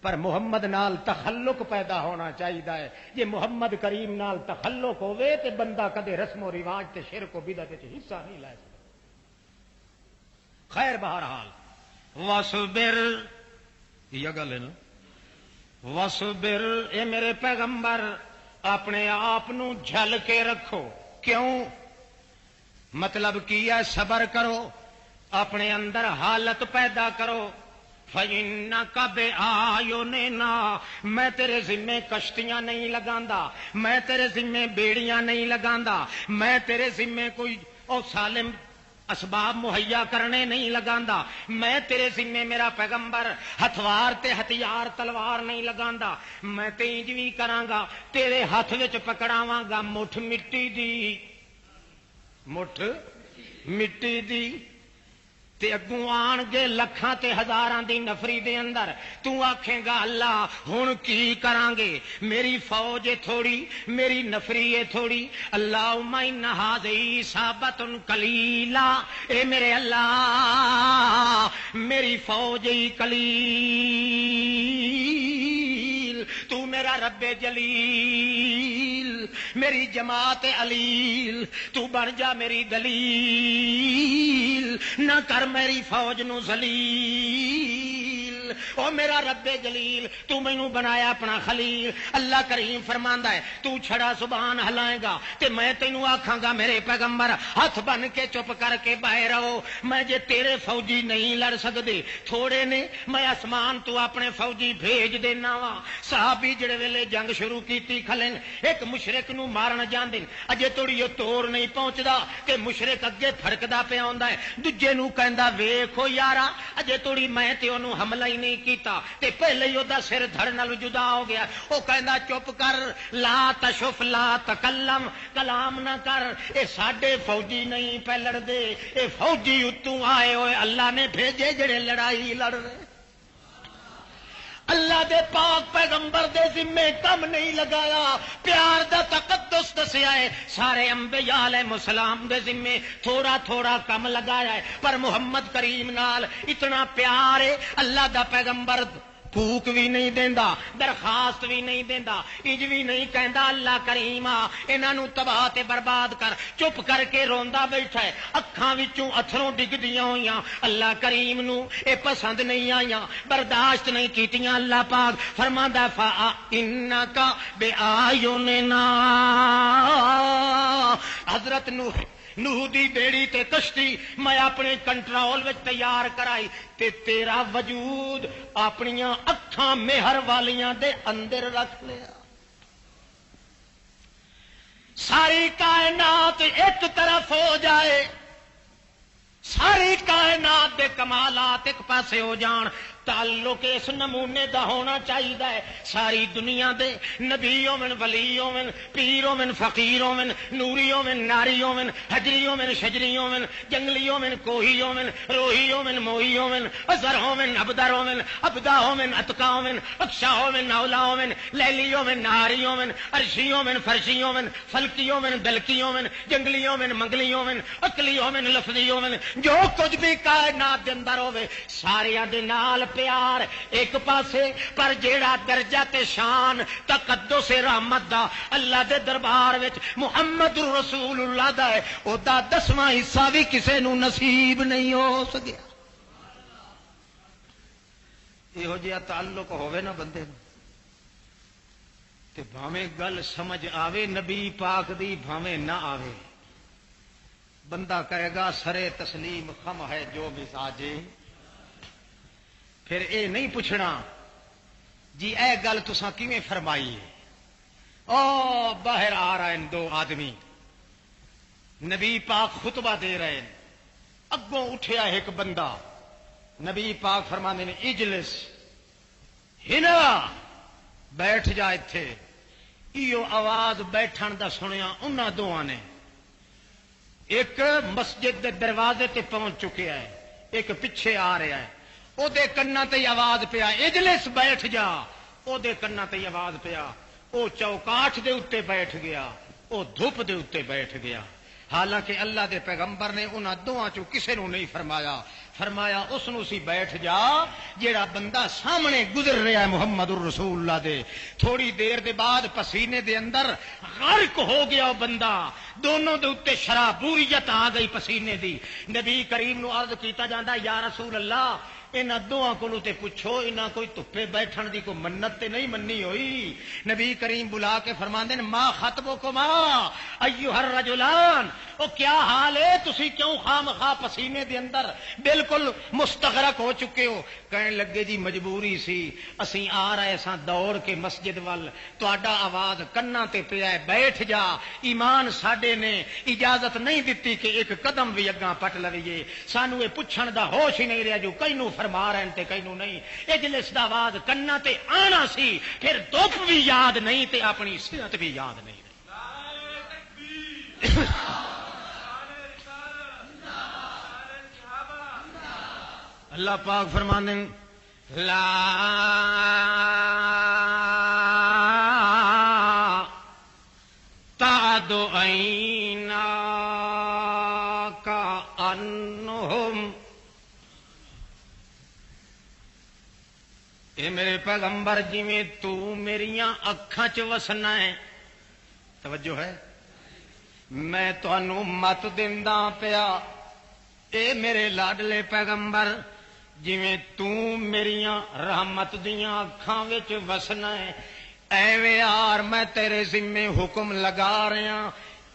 پر محمد نال تخلق پیدا ہونا چاہیے. یہ محمد کریم نال تخلق ہوے تے بندہ کدے رسم و رواج تے شرک و بدعت وچ حصہ نہیں لے سکدا. خیر بہرحال وصبر، یہ گل ہے نا، وصبر اے میرے پیغمبر اپنے آپ نو جھل کے رکھو. کیوں؟ مطلب کی ہے؟ صبر کرو، اپنے اندر حالت پیدا کرو. فَإِنَّكَ بِأَعْيُنِنَا، میں تیرے ذمے کشتیاں نہیں لگاندا، میں تیرے ذمے بیڑیاں نہیں لگاندا، میں تیرے ذمے کوئی او سالم اسباب مہیا کرنے نہیں لگاندا، میں تیرے ذمے میرا پیغمبر ہتھوار تے ہتھیار تلوار نہیں لگاندا. میں تے انج وی کراں گا، تیرے ہاتھ وچ پکڑاواں گا مٹھ مٹی دی، مٹھ مٹی دی، تے اگوں آن گے لکھاں تے ہزاراں دی نفری دے اندر. تو آکھیں گا اللہ ہن کی کران گے؟ میری فوج ہے تھوڑی، میری نفری ہے تھوڑی. اللہم ان ھذہ صابۃ قلیلا، اے میرے اللہ میری فوج ہی قلیل، تو میرا رب جلیل، میری جماعت علیل، تو بن جا میری دلیل، نہ کر میری فوج نو ذلیل. او میرا رب جلیل تو مینوں بنایا اپنا خلیل. اللہ کریم فرماندا ہے تو چھڑا زبان ہلائے گا تے میں تینوں آکھاں گا میرے پیغمبر ہاتھ بن کے چپ کر کے باہر رہو. میں جے تیرے فوجی نہیں لڑ سکدے، تھوڑے نے، میں آسمان تو اپنے فوجی بھیج دینا وا. صحابی جڑے ویلے جنگ شروع کیتی کھلن ایک مشرک نو مارن جاندے، اجے توڑی او توڑ نہیں پہنچدا کہ مشرک اگے پھڑکدا پیا ہوندا ہے، دوجے نو کہندا ویکھو یارا اجے توڑی میں تے اونوں حملہ ہی نہیں کیتا تے پہلے ہی اودا سر دھڑ نال جدا ہو گیا. او کہندا چپ کر، لا تشف لا تکلم، کلام نہ کر. اے ساڈے فوجی نہیں پہ لڑدے، اے فوجی اتوں آئے ہوئے اللہ نے بھیجے جڑے لڑائی لڑ رہے. اللہ دے پاک پیغمبر دے ذمے کم نہیں لگایا، پیار دا تقدس دسیا ہے، سارے انبیاء علیہ السلام دے ذمے تھوڑا تھوڑا کم لگایا ہے، پر محمد کریم نال اتنا پیار ہے، اللہ دا پیغمبر پھوک بھی نہیں دیندا، درخواست بھی نہیں دیندا، اج بھی نہیں کہندا اللہ کریم انہاں نوں تباہ تے برباد کر، چپ کر کے روندا بیٹھا ہے، اکھاں وچوں اتھروں ڈگدیاں ہویاں، اللہ کریم نوں اے پسند نہیں آئیاں، برداشت نہیں کیتیاں، اللہ پاک فرماندا فَإِنَّكَ بِأَعْيُنِنَا، حضرت نوح دی بیڑی تے کشتی میں اپنے کنٹرول وچ تیار کرائی تے تیرا وجود اپنیاں اکھاں مہر والیاں دے اندر رکھ لیا، ساری کائنات ایک طرف ہو جائے، ساری کائنات دے کمالات ایک پاسے ہو جان، تعلق اس نمونے دا ہونا چاہیے، ساری دنیا دے نبی ہوون، ولی ہوون، پیر ہوون، فقیر ہوون، نوری ہوون، ناری ہوون، حجری ہوون، شجری ہوون، جنگلی ہوون، کوہی ہوون، روہی ہوون، موہی ہوون، ازر ہوون، ابدر ہوون، ابدا ہوون، اتقا ہوون، اکشا ہوون، اولا ہوون، لیلی ہوون، نہاری ہوون، عرشی ہوون، فرشی ہوون، فلکی ہوون، دلکی ہوون، جنگلی ہوون، منگلی ہوون، عقلی ہوون، لفظی ہوون، جو کچھ بھی کائنات دے اندر ہوے ساریاں دے نال پیار ایک پاسے، پر جیڑا درجہ تے شان تقدس رحمت دا اللہ دے دربار وچ محمد رسول اللہ دا ہے، او دا 10واں حصہ بھی کسے نو نصیب نہیں ہو سکیا۔ یہو جہا تعلق ہوے نا بندے نو تے بھاویں گل سمجھ آوے نبی پاک دی، بھاویں نہ آوے، بندہ کہے گا سرے تسلیم خم ہے جو مزاجے، پھر اے نہیں پوچھنا جی اے گل تساں کیویں فرمائی ہے، او باہر آ رہے ہیں دو آدمی، نبی پاک خطبہ دے رہے ہیں، اگوں اٹھیا ایک بندہ، نبی پاک فرماندے نے اجلس ہنا، بیٹھ جا ایتھے، ایو آواز بیٹھن دا سنیا انہاں دوواں نے، ایک مسجد دے دروازے تے پہنچ چکیا ہے، ایک پیچھے آ رہا ہے، او دے کنا تے آواز پیا اجلس بیٹھ جا، او دے کنا تے آواز پیا، او چوکاٹھ دے اتے بیٹھ گیا، او دھوپ دے اتے بیٹھ گیا، حالانکہ اللہ دے پیغمبر نے انہاں دوواں چوں کسے نو نہیں فرمایا، فرمایا اس نو سی بیٹھ جا جیڑا بندہ سامنے گزر رہا ہے محمد الرسول اللہ دے، تھوڑی دیر دے بعد پسینے دے اندر غرق ہو گیا وہ بندہ، دونوں دے اتے شرابوریت آ گئی پسینے دی، نبی کریم نو عرض کیتا جاندا یا رسول اللہ انہاں دوواں کولوں تے پوچھو انہاں کوئی دھپے بیٹھن دی کوئی منت تے نہیں منی ہوئی، نبی کریم بلا کے فرماندے نے ما خطبکما ایھا الرجلان، او کیا حال ہے تسی کیوں خامخواہ پسینے دے اندر بالکل مستغرق ہو چکے ہو، کہنے لگے جی مجبوری سی، اسی آ رہے ساں دوڑ کے مسجد وال، تہاڈا آواز کنا تے پیا ہے بیٹھ جا، ایمان ساڈے نے اجازت نہیں دتی کہ ایک قدم بھی اگاں پٹ لویے، سانو یہ پوچھن دا ہوش ہی نہیں رہا جو کینوں فرما رہے ہیں تے کینوں نہیں، اجلس دا آواز کنا تے آنا سی، پھر دھوپ بھی یاد نہیں تے اپنی صحت بھی یاد نہیں۔ اللہ پاک فرماندے لا تعد عیناک عنہم، اے میرے پیغمبر جویں تو میریاں اکھاں چ وسنا ہے، توجہ ہے، میں تانوں مت دیندا پیا، اے میرے لاڈلے پیغمبر جویں تو میریاں رحمت دیاں اکھاں وچ وسنا ہے، ایویں یار میں تیرے ذمے حکم لگا رہا،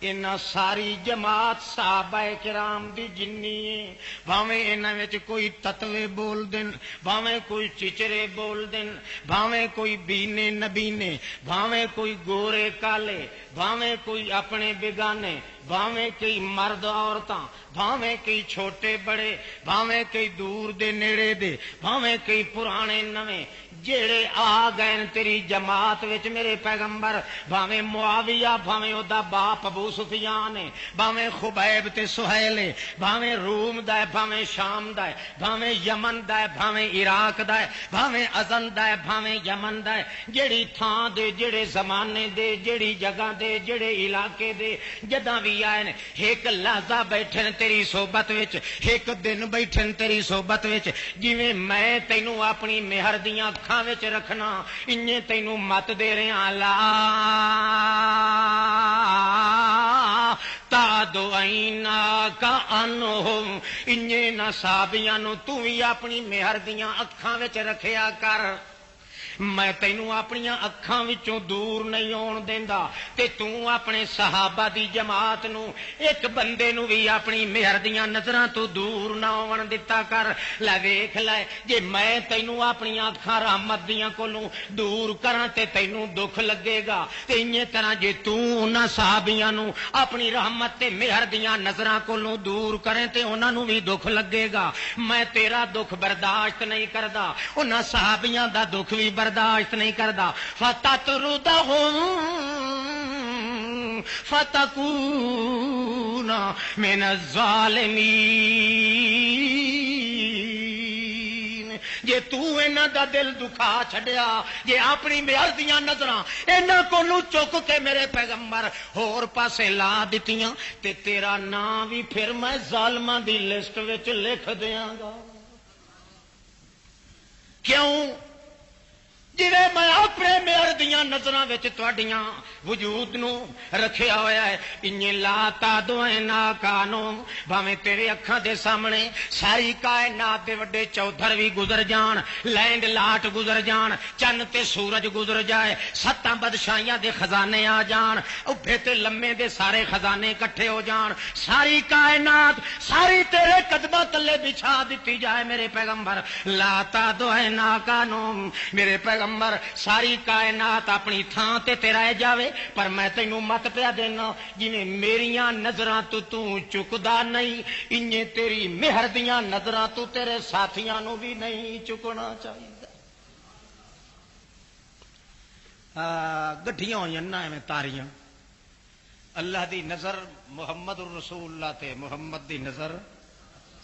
انہاں ساری جماعت صحابہ کرام دی جنی ہے، بھاویں انہاں وچ کوئی تتوے بول دین، بھاویں کوئی چچرے بول دین، بھاویں کوئی بینے نبینے، بھاویں کوئی گورے کالے، بھاویں کوئی اپنے بیگانے، بھاویں کئی مرد عورتاں، بھاویں کئی چھوٹے بڑے، بھاویں کئی دور دے نیڑے دے، بھاویں کئی پرانے نویں، جیڑے آ گئے تیری جماعت وچ میرے پیغمبر، بھاویں معاویہ، بھاویں او دا باپ ابو سفیان ہے، بھاویں خبیب تے سہیل ہے، بھاویں روم دا ہے، بھاویں شام دا ہے، بھاویں یمن دا ہے، بھاویں عراق دا ہے، بھاویں ازن دا ہے، بھاویں یمن دا ہے، جیڑی تھان دے، جیڑے زمانے دے، جیڑی جگہ دے، جیڑے علاقے دے جداں بھی آئے نے، ایک لحظہ بیٹھن تیری صحبت وچ، ایک دن بیٹھن تیری صحبت وچ، جویں میں تینوں اپنی مہر دیاں اکھاں وچ رکھنا، انجے تینوں مت دے رہا لا تعدو عیناک عنہم، انجے نہ صحابیاں نو تو بھی اپنی مہر دیاں اکھاں وچ رکھیا کر، میں تینوں اپنی اکھاں وچوں دور نہیں ہون دیندا، تے تو اپنے صحابہ دی جماعت نو ایک بندے نو بھی اپنی مہر دیاں نظراں تو دور نہ ہون دتا کر۔ لے ویکھ لے جے میں تینوں اپنی اکھاں رحمت دیاں کولوں دور کراں تے تینوں دکھ لگے گا، تے انہی طرح جے تو انہاں صحابیاں نو اپنی رحمت تے مہر دیاں نظراں کولوں دور کریں تے انہاں نو بھی دکھ لگے گا۔ میں تیرا دکھ برداشت نہیں کردا، انہاں صحابیاں دا دکھ بھی برداشت نہیں کردا۔ فتطردہم فتکون من الظالمین، جے تو انہاں دا دل دکھا چھڈیا، جے اپنی مہر دیاں نظراں انہاں کولوں چک کے میرے پیغمبر ہور پاسے لا دتیاں تے تیرا نام بھی پھر میں ظالماں دی لسٹ وچ لکھ دیاں گا۔ کیوں؟ جویں میں اپنے مہر دیاں نظراں وچ تہاڈیاں وجود نو رکھیا ہویا ہے، انہیں لا تعدو عیناک عنہم، بھاویں تیرے اکھاں دے سامنے ساری کائنات دے وڈے چودھر بھی گزر جان، لینڈ لاٹ گزر جان، چن تے سورج گزر جائے، ستاں بادشاہیاں دے خزانے آ جان، اُبھے تے لمے دے سارے خزانے کٹھے ہو جان، ساری کائنات ساری تیرے قدماں تلے بچھا دتی جائے میرے پیغمبر، لا تعدو عیناک عنہم، میرے پیغمبر ساری کائنات اپنی تھان تے رہ جاوے، پر میں تینوں مت پیا دینا جویں میریاں نظراں تو چکدا نہیں، انجے تیری مہر دیاں نظراں تو تیرے ساتھیاں نو بھی نہیں چکنا چاہیے۔ گڈھیاں ہوئی نا ایویں تاریاں، اللہ دی نظر محمد الرسول اللہ تے محمد دی نظر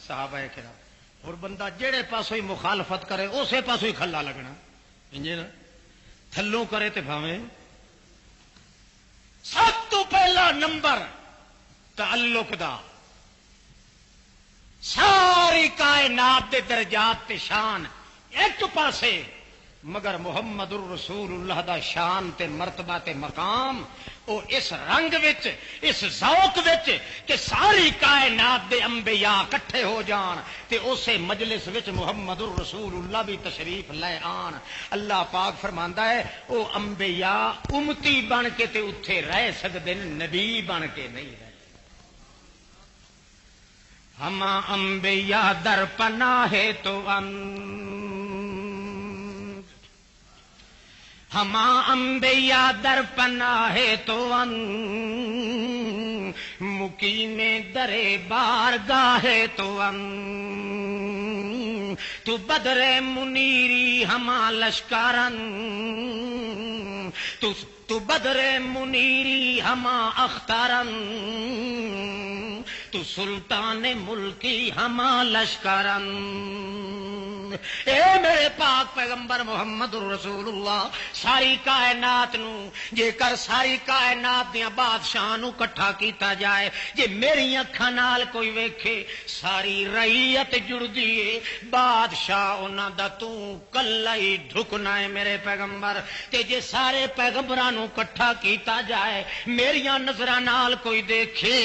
صحابہ کرام، اور بندہ جہے پاسوں ہی مخالفت کرے اسی پاسوں ہی کھلا لگنا، انجے نا تھلوں کرے تے بھاویں۔ سب تو پہلا نمبر تعلق دا، ساری کائنات دے درجات تے شان ایک پاسے، مگر محمد الرسول اللہ دا شان تے مرتبہ تے مقام او اس رنگ وچ، اس ذوق وچ کہ ساری کائنات دے انبیاء کٹھے ہو جان تے اسے مجلس وچ محمد الرسول اللہ بھی تشریف لے آن۔ اللہ پاک فرماندا ہے او انبیاء امتی بن کے تے اتھے رہ سکدے، نبی بن کے نہیں رہ۔ ہما انبیاء در پناہ تو ہما انبیاء در پناہ تو مقیم در بارگاہ تو تو بدر منیری ہما لشکرن، تو بدر منیری ہما اخترن، تو سلطان ملکی ہما لشکرن۔ اے میرے پاک پیغمبر محمد الرسول اللہ، ساری کائنات نو جے کر ساری کائنات دیاں بادشاہ نو کٹھا کیتا جائے، جے میری اکھاں نال کوئی ویکھے ساری رعیت جڑدی ہے، بادشاہ انہاں دا تو کلا ہی ڈھکنا ہے میرے پیغمبر۔ تے جے سارے پیغمبراں نو کٹھا کیتا جائے میریاں نظراں نال کوئی دیکھے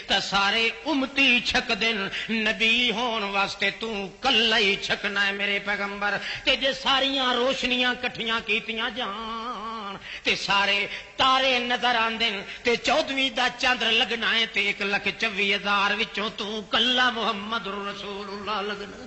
تا سارے امتی چھک دن، نبی ہون واسطے تو کلا ہی چھکنا ہے میرے پیغمبر۔ تے جے ساریاں روشنیاں کٹھیاں کیتیاں جان تے سارے تارے نظر آندن تے 14ویں دا چندر لگنا ہے تے 1,24,000 وچوں تو کلا محمد رسول اللہ لگنا۔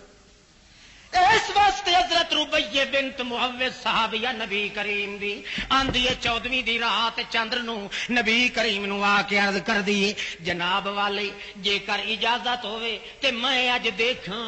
اس واسطے حضرت ربیہ بنت معوذ صحابیہ نبی کریم دی آندی 14ویں دی رات چندر نو نبی کریم نو آ کے عرض کر دی جناب والے جے کر اجازت ہوے تے میں اج دیکھاں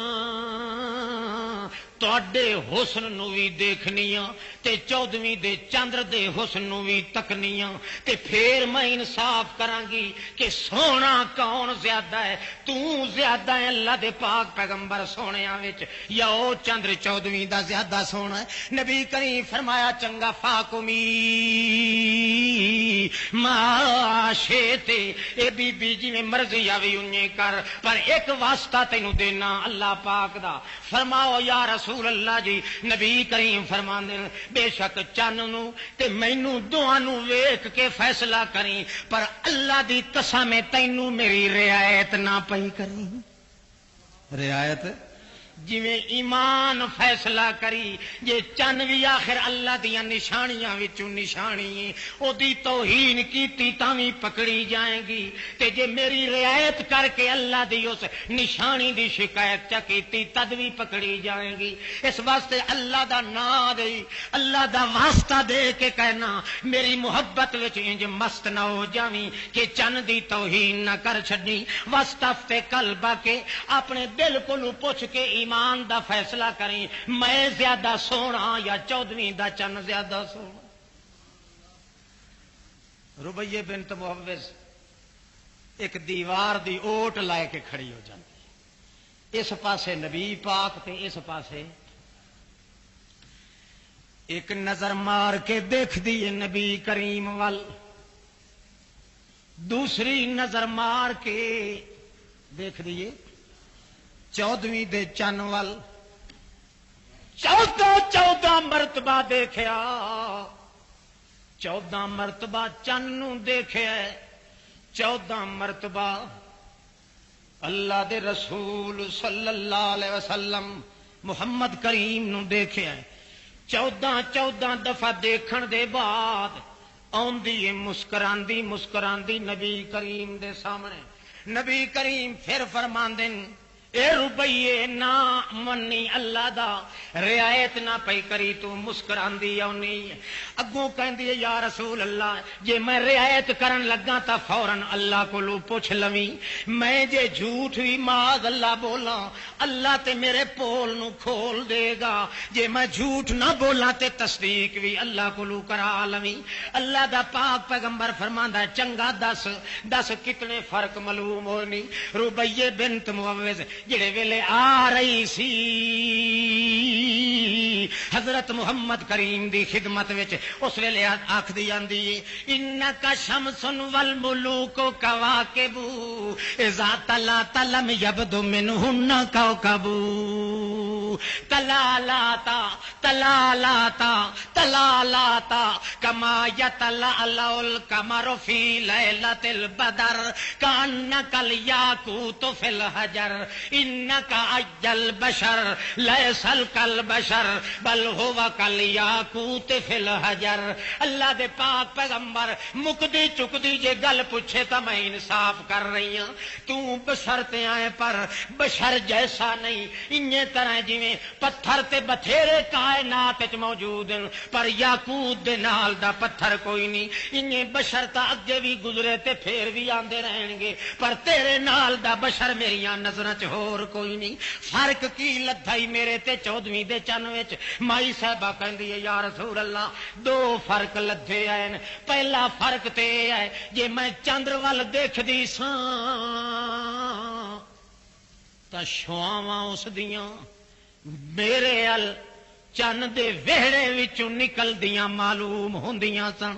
تواڈے حسن نو وی دیکھنیاں تے 14ویں دے چندر دے حسن نو وی تکنیاں تے پھر میں انصاف کراں گی کہ سونا کون زیادہ ہے تو زیادہ ہے اللہ دے پاک پیغمبر سونیاں وچ یا او چندر 14ویں دا زیادہ سونا ہے نبی کریم فرمایا چنگا فاکمی معاشتے اے بی بی جی میں مرضی آوی انہیں کر پر ایک واسطہ تینوں دینا اللہ پاک دا فرماؤ یا رسول اللہ جی نبی کریم فرماندے بے شک چن نو تے مینوں دعا نو ویکھ کے فیصلہ کریں پر اللہ دی قسم تینوں میری رعایت نہ پئی کریں رعایت جویں ایمان فیصلہ کری جے چن بھی آخر اللہ دیا نشانیاں وچوں نشانی او دی توہین کیتی تاں وی پکڑی جائے گی تے جے میری رعایت کر کے اللہ دی اس نشانی دی شکایت چا کیتی تد بھی پکڑی جائے گی اس واسطے اللہ دا نام دے اللہ دا واسطہ دے کے کہنا میری محبت وچ انج مست نہ ہو جاویں کہ چن دی توہین نہ کر چھڈی واسطہ قلبہ کے اپنے دل کو پوچھ کے ایمان دا فیصلہ کریں میں زیادہ سونا یا 14ویں دا چن زیادہ سونا ربیہ بنت معوذ ایک دیوار دی اوٹ لائے کے کھڑی ہو جاتی اس پاسے نبی پاک تے اس پاسے ایک نظر مار کے دیکھ دی نبی کریم وال دوسری نظر مار کے دیکھ دیے 14ویں دے چن وال 14 مرتبہ دیکھیا 14 مرتبہ چن نو دیکھیا 14 مرتبہ اللہ دے رسول صلی اللہ علیہ وسلم محمد کریم نو دیکھیا 14 دفعہ دیکھن دے بعد آندی مسکراندی نبی کریم دے سامنے نبی کریم پھر فرماندے اے ربیہ نہ منی اللہ دا رعایت نہ پئی کری تو مسکراندی اونی اگوں کہندی ہے یا رسول اللہ جے میں رعایت کرن لگا تا فوراً اللہ کولوں پوچھ لویں میں جے جھوٹ بھی معاذ اللہ بولاں اللہ تے میرے پول نو کھول دے گا جے میں جھوٹ نہ بولاں تے تصدیق بھی اللہ کولوں کرا لویں اللہ دا پاک پیغمبر فرماندا چنگا دس کتنے فرق معلوم ہونی ربیہ بنت معوذ جڑے ویلے آ رہی سی حضرت محمد کریم دی خدمت وچ اس ویلے آکھدی جاندی انکا شمس والملوک کواکب اذا طلعت لم یبد منہن کوکب تلالاتا کما یتلألأ القمر فی لیلۃ البدر کانک الیاقوت فی الحجر انکا اجل بشر لیسل کل بشر بل ہوا کل یاقوت فی الحجر اللہ دے پاک پیغمبر مکدی چکدی جے گل پوچھے تا میں انصاف کر رہی ہوں تو بشر تے آئے پر بشر جیسا نہیں انہیں طرح جویں پتھر تے بتھیرے کائنات وچ موجود ہیں پر یاقوت دے نال دا پتھر کوئی نہیں انہیں بشر تا اگے بھی گزرے تے پھر بھی آندے رہن گے پر تیرے نال دا بشر میریاں نظراں چ ہور کوئی نہیں فرق کی لدھائی میرے تے 14ویں دے چن وچ مائی صاحبہ کہندی ہے یا رسول اللہ 2 فرق لدھے آئے پہلا فرق تے ہے جے میں چندر ول دیکھدی ساں تا شواواں اس دیاں میرے ال چن دے وہڑے وچوں نکلدیاں معلوم ہوندیاں سن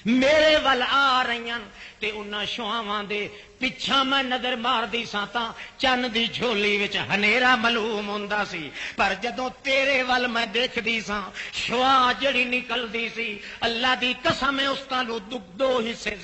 میرے ول آ رہی تے انہاں شواواں دے پچھا میں نظر مار دی ساں تاں چن دی جھولی وچ ہنیرا معلوم ہوندا سی پر جدوں تیرے ول میں دیکھ دی ساں شوا جڑی نکل دی سی اللہ دی قسم اس تالو 2 حصے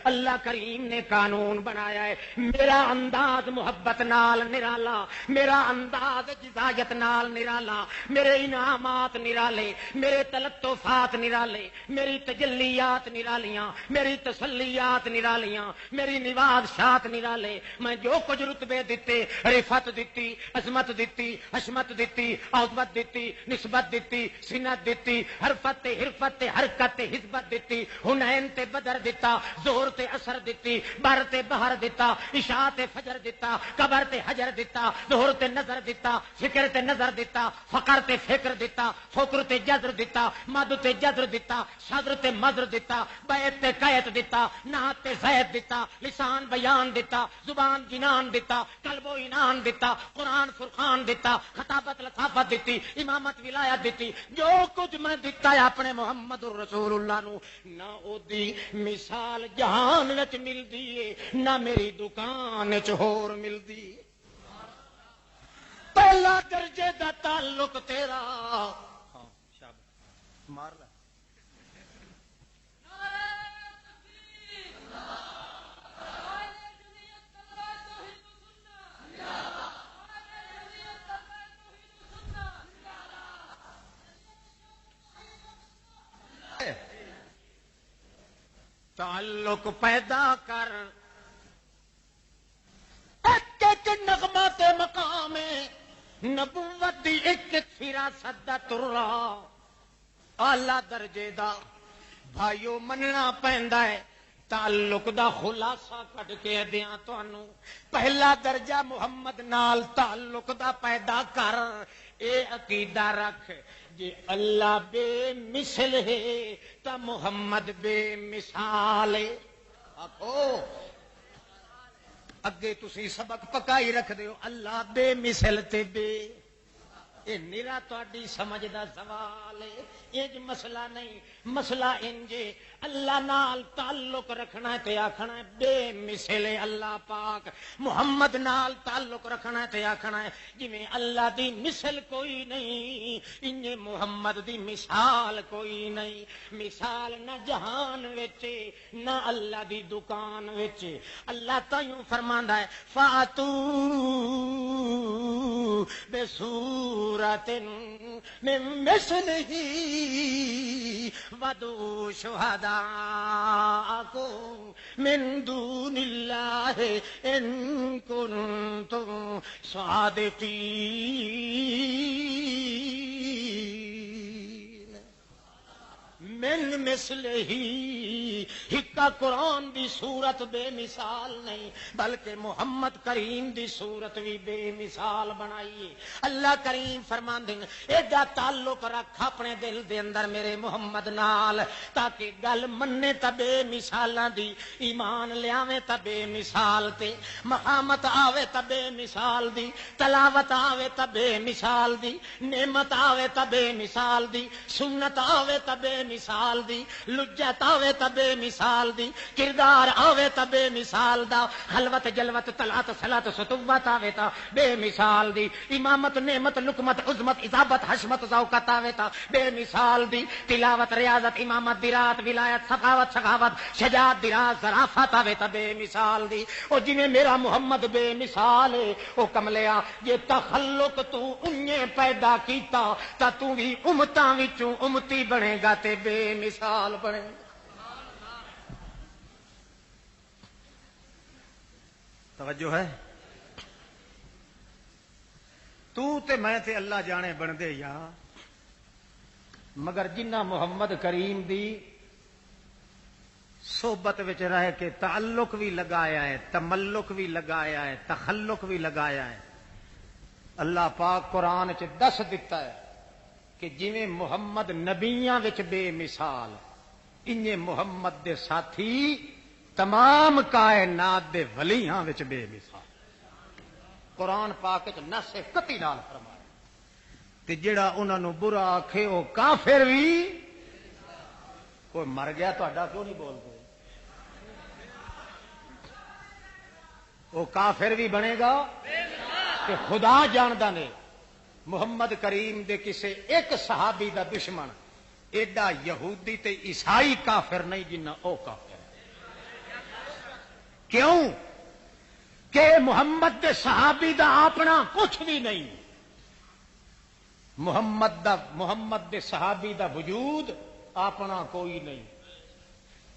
اللہ کریم نے قانون بنایا ہے، میرا انداز محبت نال نرالا، میرا انداز جزایت نال نرالا، میرے انعامات نرالے، میرے تلطفات نرالے، میری تجلیات نرالیاں، میری تسلیات نرالیاں، میری نوازشات نرالے، میں جو کچھ رتبے دیتے، رفت دیتی، عظمت دیتی، حشمت دیتی، عظمت دیتی، نسبت دیتی، سنت دیتی، حرفت حرفت حرکت حسبت دیتی، حنین تے بدر دیتا، زور تے اثر دیتی، بر تے بہر دیتا، عشاء تے فجر دیتا، قبر تے حجر دیتا، ظہر تے نظر دیتا، فکر تے نظر دیتا، فقر تے فکر دیتا، فکر تے جذر دیتا، مد تے جذر دیتا، صدر تے مذر دیتا، بیت تے قیت دیتا، نعت تے زید دیتا، لسان بیان دیتا، زبان جنان دیتا، قلب و اینان دیتا، قرآن فرقان دیتا، خطابت لطافت دیتی، امامت ولایت دیتی، جو کچھ میں دیتا ہے اپنے محمد رسول اللہ نو، نہ او دی مثال جہان وچ ملدی ہے، نہ میری دکان وچ ہور ملدی۔ پہلا درجے دا تعلق تیرا مار لا تعلق پیدا کر، ایک ایک نغمہ تے مقام نبوت دی ایک ایک فراست دا ترا اعلی درجے دا بھائیو مننا پیندا ہے۔ تعلق دا خلاصہ کٹ کے دیاں تانوں، پہلا درجہ محمد نال تعلق دا پیدا کر، اے عقیدہ رکھ جے اللہ بے مثل ہے تا محمد بے مثال ہے۔ آکھو اگے تسی سبق پکائی رکھ دیو، اللہ بے مثل تے بے، اے نیرا تہاڈی سمجھ دا سوال ہے، انج مسئلہ نہیں، مسئلہ انجے اللہ نال تعلق رکھنا ہے تے آکھنا ہے بے مثل اللہ پاک، محمد نال تعلق رکھنا ہے تے آکھنا ہے جویں اللہ دی مثل کوئی نہیں انجے محمد دی مثال کوئی نہیں، مثال نہ جہان وچ نہ اللہ دی دکان وچ۔ اللہ تائیں فرماندا ہے فاتو بسورۃ من مثلہ ودعوا شہداءکم من دون اللہ ان کنتم صادقین۔ من مثلہ ہکا قرآن دی صورت بے مثال نہیں، بلکہ محمد کریم دی صورت بھی بے مثال بنائیے۔ اللہ کریم فرماندے ایڈا تعلق رکھ اپنے دل دے اندر میرے محمد نال، تاکہ گل منے تا بے مثالاں دی، ایمان لیاویں تا بے مثال تے، مقامت آوے تا بے مثال دی، تلاوت آوے تا بے مثال دی، نعمت آوے تا بے مثال دی، سنت آوے تا بے مثال دی، لجت آوے تا بے مثال دی، کردار آوے تا بے مثال دا، خلوت جلوت طلعت صلات ستوت آوے تا بے مثال دی، امامت نعمت لکمت عظمت اضابت حشمت ذوقت آوے تا بے مثال دی، تلاوت ریاضت امامت درات ولایت سخاوت سخاوت شجاعت درات ظرافت آوے تا بے مثال دی۔ او جویں میرا محمد بے مثال ہے، او کملیا یہ تخلق تو انہیں پیدا کیتا تا تو بھی امتاں وچوں امتی بنے گا تے بے مثال بنے گا۔ توجہ ہے؟ تو تے میں تے اللہ جانے بن دے یا، مگر جنہ محمد کریم دی صحبت وچ رہ کے تعلق بھی لگایا ہے، تملک بھی لگایا ہے، تخلق بھی لگایا ہے، اللہ پاک قرآن چ دس دیتا ہے کہ جویں محمد نبیاں وچ بے مثال، انجے محمد دے ساتھی تمام کائنات دے ولیاں وچ بے مثال۔ قرآن پاک وچ نص قطعی نال فرمایا تے جڑا انہاں نو برا آکھے او کافر بھی، کوئی مر گیا تہاڈا کیوں نہیں بولدے؟ او کافر بھی بنے گا کہ خدا جاندا نے محمد کریم دے کسے ایک صحابی دا دشمن ایڈا یہودی تے عیسائی کافر نہیں جنہ او کافر۔ کیوں کہ محمد دے صحابی دا اپنا کچھ بھی نہیں، محمد دے صحابی دا وجود اپنا کوئی نہیں.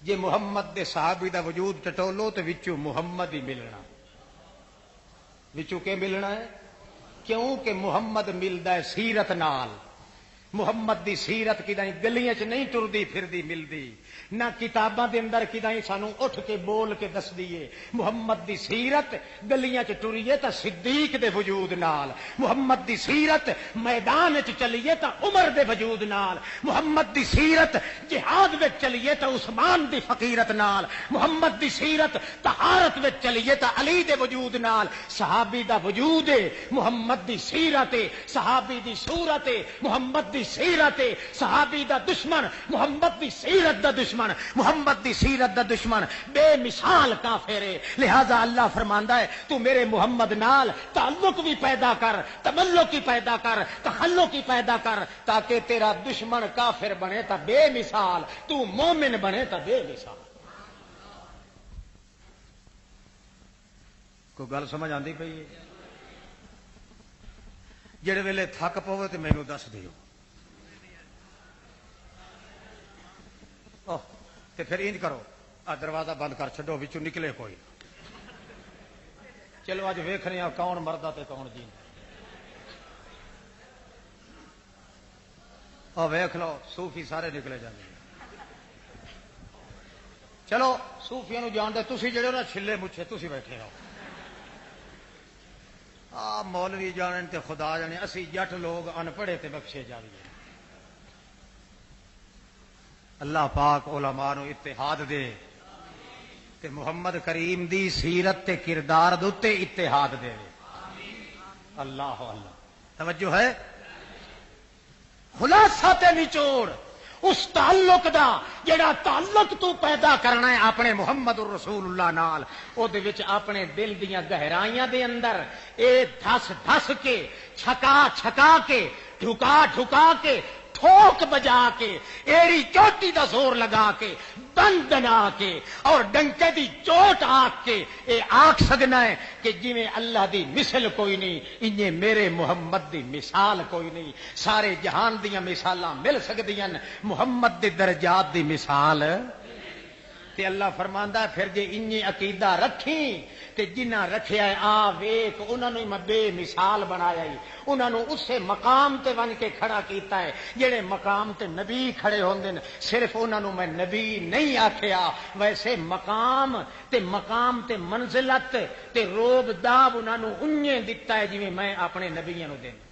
جے محمد دے صحابی دا وجود ٹٹولو تو وچوں محمد ہی ملنا. وچوں کے ملنا ہے؟ کیوں کہ محمد ملدا ہے سیرت نال. محمد دی سیرت کدائیں گلیاں چ نہیں ٹردی پھردی ملدی، نہ کتاباں دے اندر کدائیں سانو اٹھ کے بول کے دس دیے. محمد دی سیرت گلیاں چ ٹریے تا صدیق دے وجود نال، محمد دی سیرت میدان چ چلیے تا عمر دے وجود نال، محمد دی سیرت جہاد وچ چلیے تا عثمان دی فقیرت نال، محمد دی سیرت طہارت وچ چلیے تا علی دے وجود نال. صحابی دا وجود ہے محمد دی سیرت ہے، صحابی دی صورت ہے محمد دی سیرت ہے. صحابی دا دشمن محمد دی سیرت دا دشمن، محمد دی سیرت دا دشمن بے مثال کافر ہے. لہذا اللہ فرماندا ہے تو میرے محمد نال تعلق بھی پیدا کر، تملق کی پیدا کر، تخلق کی پیدا کر، تاکہ تیرا دشمن کافر بنے تا بے مثال، تو مومن بنے تا بے مثال. کوئی گل سمجھ آندی پئی ہے؟ جڑے ویلے تھک پوے تے مینوں دس دیو، تے پھر انج کرو آ دروازہ بند کر چھڈو، وچوں نکلے کوئی. چلو اج ویکھنے کون مردا تے کون جیندا. او ویکھ لو صوفی سارے نکلے جاندے. چلو صوفیاں نو جان دے، تسی جڑے نا چھلے مچھے تسی بیٹھے رہو. مولوی جانن تے خدا جانے، اسی جٹ لوگ ان پڑھے تے بخشے جاویے. اللہ پاک علماء نو اتحاد دے تے محمد کریم دی سیرت تے کردار دے اتحاد دے. اللہ اللہ. توجہ ہے؟ خلاصہ تے نچوڑ اس تعلق دا جڑا تعلق تو پیدا کرنا ہے اپنے محمد الرسول اللہ نال، او دے وچ اپنے دل دیاں گہرائیاں دے اندر اے دھس دھس کے چھکا چھکا کے ڈھکا ڈھکا کے ٹھوک بجا کے ایڑی چوٹی دا زور لگا کے دن دنا کے اور ڈنکے دی چوٹ آکھ کے اے آکھ سکنا ہے کہ جویں اللہ دی مثل کوئی نہیں انجے میرے محمد دی مثال کوئی نہیں. سارے جہان دیاں مثالاں مل سکدیاں، محمد دے درجات دی مثال. تے اللہ فرماندا ہے پھر جے انجے عقیدہ رکھی تے جنہ رکھیا ہے آ ویکھ انہاں نوں میں بے مثال بنایا ہے، انہاں نوں اسے مقام تے ون کے کھڑا کیتا ہے جڑے مقام تے نبی کھڑے ہوندے نے. صرف انہاں نوں میں نبی نہیں آکھیا، ویسے مقام تے منزلت تے روب داب انہاں نوں انجے دتا ہے جویں میں اپنے نبیاں نوں دینا.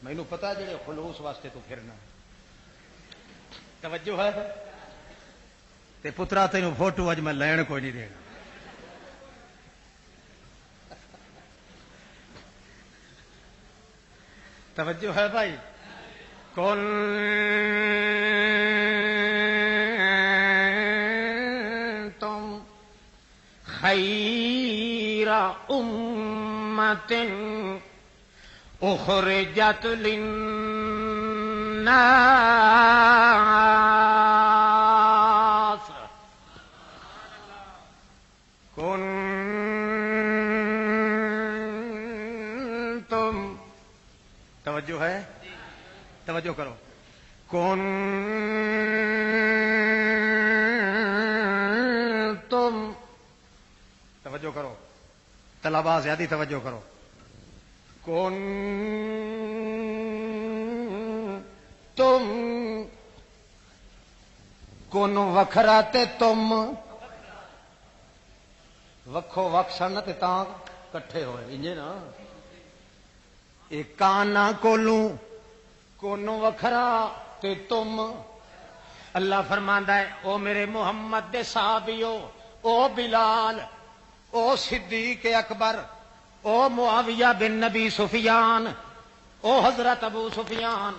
مینوں پتہ ہے جڑے خلوص واسطے تو پھرنا. توجہ ہے؟ تے پترا تینوں فوٹو اج میں لین کوئی نہیں دینا. توجہ ہے بھائی؟ کنتم خیر امۃ اخرجت للناس کنتم. توجہ ہے؟ توجہ کرو. کنتم. توجہ کرو طلباء زیادہ توجہ کرو. تم کن وکھرا تے تم وکھو وکھ سن تے تاں کٹھے ہوئے انجے نا. ایک کانا کولوں کن وکھرا تے تم. اللہ فرماندا ہے او میرے محمد دے صحابیو، او بلال، او صدیق اکبر، او معاویہ بن نبی سفیان، او حضرت ابو سفیان،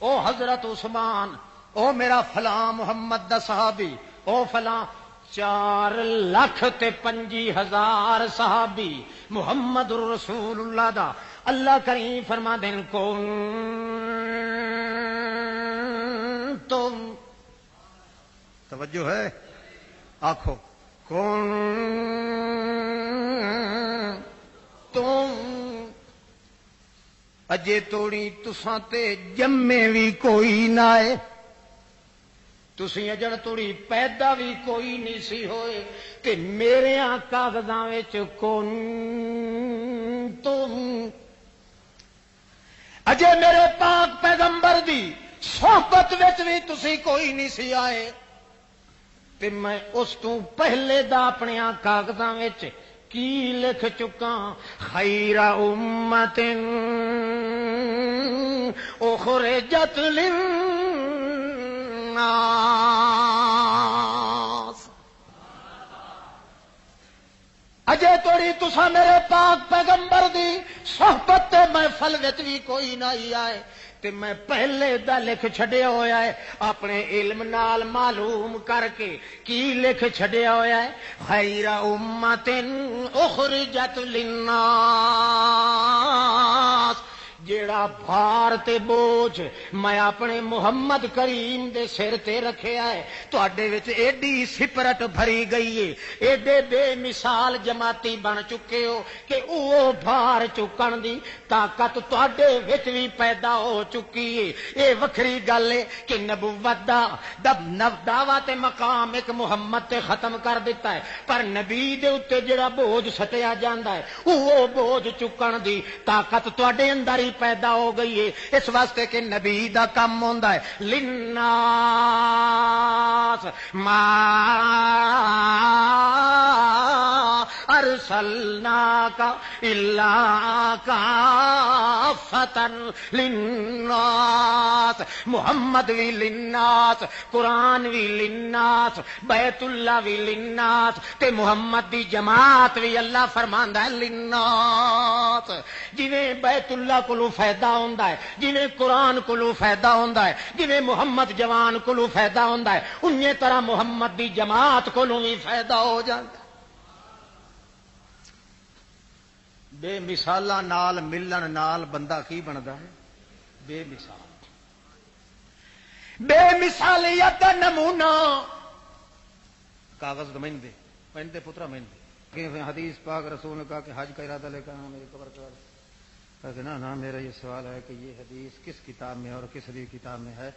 او حضرت عثمان، او میرا فلاں محمد دا صحابی، او فلاں 4,25,000 صحابی محمد رسول اللہ دا. اللہ کریم فرما دین کنتم. توجہ ہے؟ آکھو کون تم اجے توڑی تساں تے جمے بھی کوئی نہ ہے، تسی اجڑ توڑی پیدا بھی کوئی نہیں سی ہوئے، تے میرے کاغذاں وچ کون تم اجے میرے پاک پیغمبر دی صحبت وچ بھی تسی کوئی نہیں سی آئے، تے میں اس تو پہلے دا اپنے کاغذاں وچ کی لکھ چکا، خیر امت اخرجت للناس۔ اجے توڑی تسا میرے پاک پیغمبر دی صحبت تے محفل وچ بھی کوئی نہ آئے، تے میں پہلے دا لکھ چھڈیا ہویا ہے اپنے علم نال معلوم کر کے، کی لکھ چھڈیا ہویا ہے، خیر امت اخرجت للناس، جیڑا بھار تے بوجھ میں اپنے محمد کریم دے سر تے رکھیا ہے، تواڈے وچ ایڈی سپرٹ بھری گئی ہے، ایڈے بے مثال جماعتی بن چکے ہو کہ او بھار چکن دی طاقت تواڈے وچ بھی پیدا ہو چکی ہے۔ اے وکھری گل ہے کہ نبوت دا دعویٰ تے مقام ایک محمد تے ختم کر دیتا ہے، پر نبی دے اوتے جڑا بوجھ سٹیا جاندا ہے او بوجھ چکن دی طاقت تواڈے اندر ہی پیدا ہو گئی ہے، اس واسطے کہ نبی دا کم ہوندا ہے للناس ما ارسلناک الا کافۃ للناس، محمد بھی للناس، قرآن بھی للناس، بیت اللہ بھی للناس، تے محمد دی جماعت بھی اللہ فرماندا ہے للناس۔ جویں بیت اللہ کولو فائدہ ہوندا ہے، جویں قرآن کولو فائدہ ہوندا ہے، جویں محمد جوان کولو فائدہ ہوندا ہے، انہی طرح محمد دی جماعت کولو بھی فائدہ ہو جاندا ہے۔ بے مثالاں نال ملن نال بندہ کی بندا ہے؟ بے مثال، بے مثالیت دا نمونہ کاغذ مہندے مہندے پترا مہندے کہ حدیث پاک رسول نے کہا کہ حج کا ارادہ لے کر آنا میری قبر کر، کہ نہ میرا یہ سوال ہے کہ یہ حدیث کس کتاب میں اور کس حدیث کتاب میں ہے،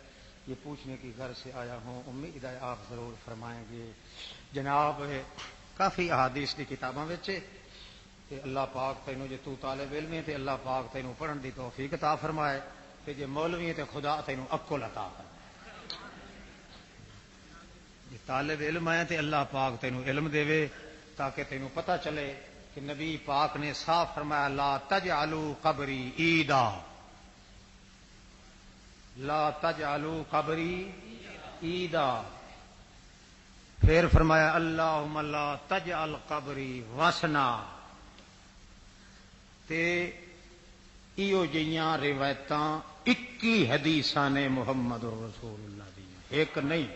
یہ پوچھنے کی گھر سے آیا ہوں، امید ہے آپ ضرور فرمائیں گے۔ جناب کافی احادیث کی کتاباں وچ کہ اللہ پاک تینوں جے تو طالب علم ہے تے اللہ پاک تینوں پڑھن دی توفیق عطا فرمائے، تے جے مولوی ہے تے خدا تینوں عقل عطا فرمائے۔ جے طالب علم ہے تے اللہ پاک تینوں علم دے تاکہ تینوں پتہ چلے کہ نبی پاک نے صاف فرمایا لا تجعلوا قبری عیدا، لا تجعلوا قبری عیدا، پھر فرمایا اللہم لا تجعل قبری وسنا، تے ایو جیاں روایتاں 21 حدیثاں نے محمد رسول اللہ دی، ایک نہیں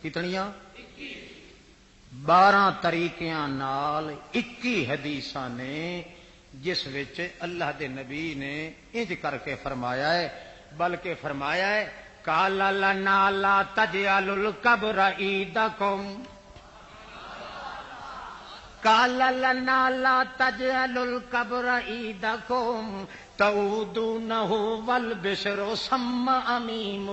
کتنیاں 12 طریقیاں نال 21 حدیثاں نے جس وچ اللہ دے نبی نے انج کر کے فرمایا ہے، بلکہ فرمایا ہے قال لنا لا تجعلوا القبر عیدکم، قال لنا لا تجعلوا القبر عیدکم تعودونه والبشر ثم امیم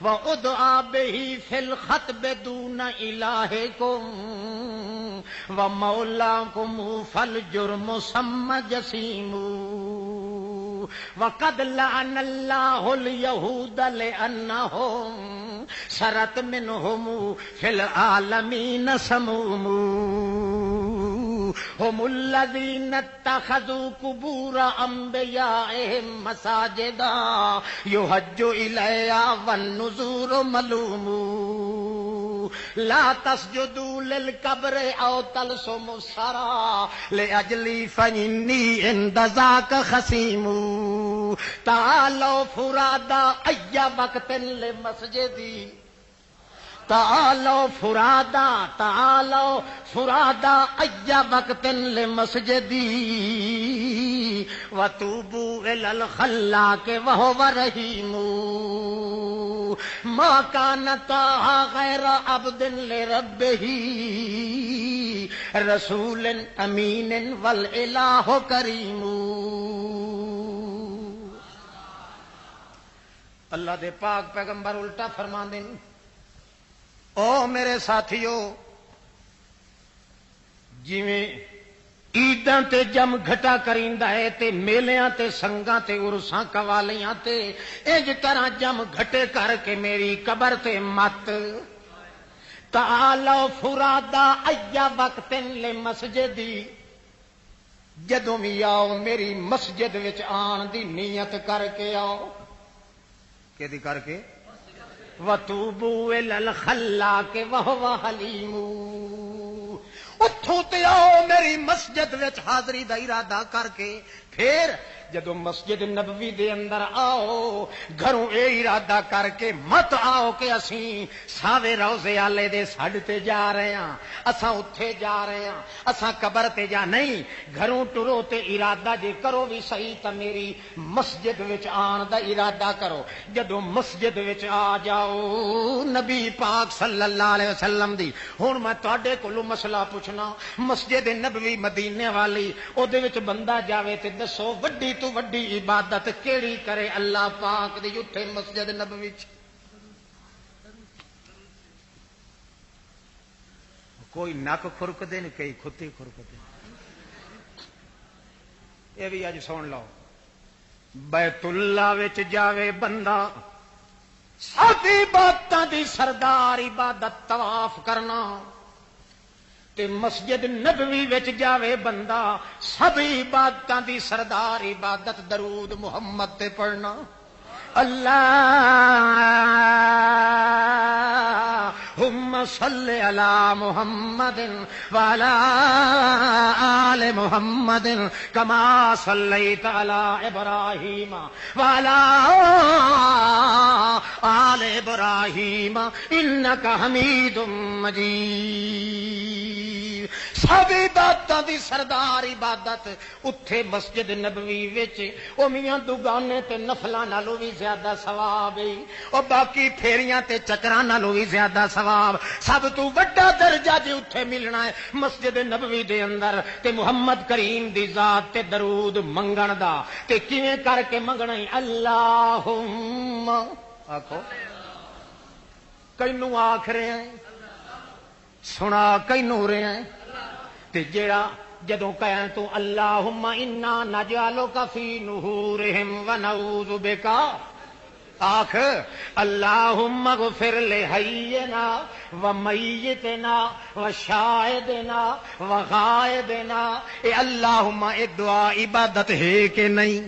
وَأُدْعَى بِهِ فِي الْخَطْبِ دُونَ إِلَٰهِكُمْ وَمَوْلَاكُمْ فَالْجُرْمُ ثُمَّ جَسِيمٌ وَقَدْ لَعَنَ اللَّهُ الْيَهُودَ لِأَنَّهُمْ سَرَتْ مِنْهُمْ فِي الْعَالَمِينَ سَمُومٌ هم الذين اتخذوا قبور انبيائهم مساجدا يحج اليها والنذور ملوم لا تسجدوا للقبر او تلصموا الثرى لاجلي فاني عند ذاك خصيم تعالوا فرادا اي وقت لمسجدي، تعالوا فرادا اي وقت لمسجدي وتوبوا الى الخلاق وهو رحيم ما کان طٰہٰ غیر عبد لربہ رسول امین والالہ کریم. اللہ دے پاک پیغمبر الٹا فرماندے نے او میرے ساتھیو جویں عیداں تے جم گھٹا کریندا ہے تے میلیاں تے سنگاں تے عرساں قوالیاں تے انج طرح جم گھٹے کر کے میری قبر تے مت تعالوا فرادا ایا وقت لمسجدی جدوں بھی آؤ میری مسجد وچ آن دی نیت کر کے آؤ کہ کر کے وَتُوبُوا إِلَى الْخَلَّاقِ وَهُوَ حَلِيمٌ اتھوں تے آؤ میری مسجد وچ حاضری دا ارادہ کر کے پھر جدو مسجد نبوی دے اندر آؤ گھروں اے ارادہ کر کے مت آؤ کہ اسی ساوے روزے والے دے سڈ تے جا رہے ہاں اساں اتھے جا رہے ہاں اساں قبر تے جا نہیں گھروں ٹرو تے ارادہ جے کرو بھی صحیح تے میری مسجد وچ آن دا ارادہ کرو. جدو مسجد وچ آ جاؤ نبی پاک صلی اللہ علیہ وسلم دی ہن میں تواڈے کولوں مسئلہ پوچھنا مسجد نبوی مدینے والی او دے وچ بندہ جاوے تے دسو وڈی تو وڈی عبادت کیڑی کرے اللہ پاک دی اٹھے مسجد نبوی وچ. کوئی نک خرک دے کئی کھتی خرک دے. یہ بھی اج سن لو بیت اللہ وچ جاوے بندہ سب عبادتاں دی سردار عبادت طواف کرنا تے مسجد نبوی وچ جاوے بندہ سب عبادتاں دی سردار عبادت درود محمد تے پڑھنا. اللہم صلی علی محمد وعلی آل محمد کما صلیت علی ابراہیم وعلی آل ابراہیم انک حمید مجید. سب عبادتاں دی سردار عبادت اتھے مسجد نبوی وچ او میاں دگانے تے نفلاں نالوں بھی زیادہ ثواب ہے اور باقی پھیریاں تے چکراں نالوں بھی زیادہ ثواب. سب تو بڑا درجہ جے اتھے ملنا ہے مسجد نبوی دے اندر تے محمد کریم دی ذات تے درود منگن دا. تے کیویں کر کے منگنا ہے اللہم آکھو کینوں آکھ رہے ہیں سنا کینوں رہے ہیں تے جیڑا جدوں کہیں تو اللہم انا نجعلک فی نحورہم ونعوذ بک آخ اللہم اغفر لحینا ومیتنا وشاہدنا وغائبنا. اے اللہم اے دعا عبادت ہے کہ نہیں؟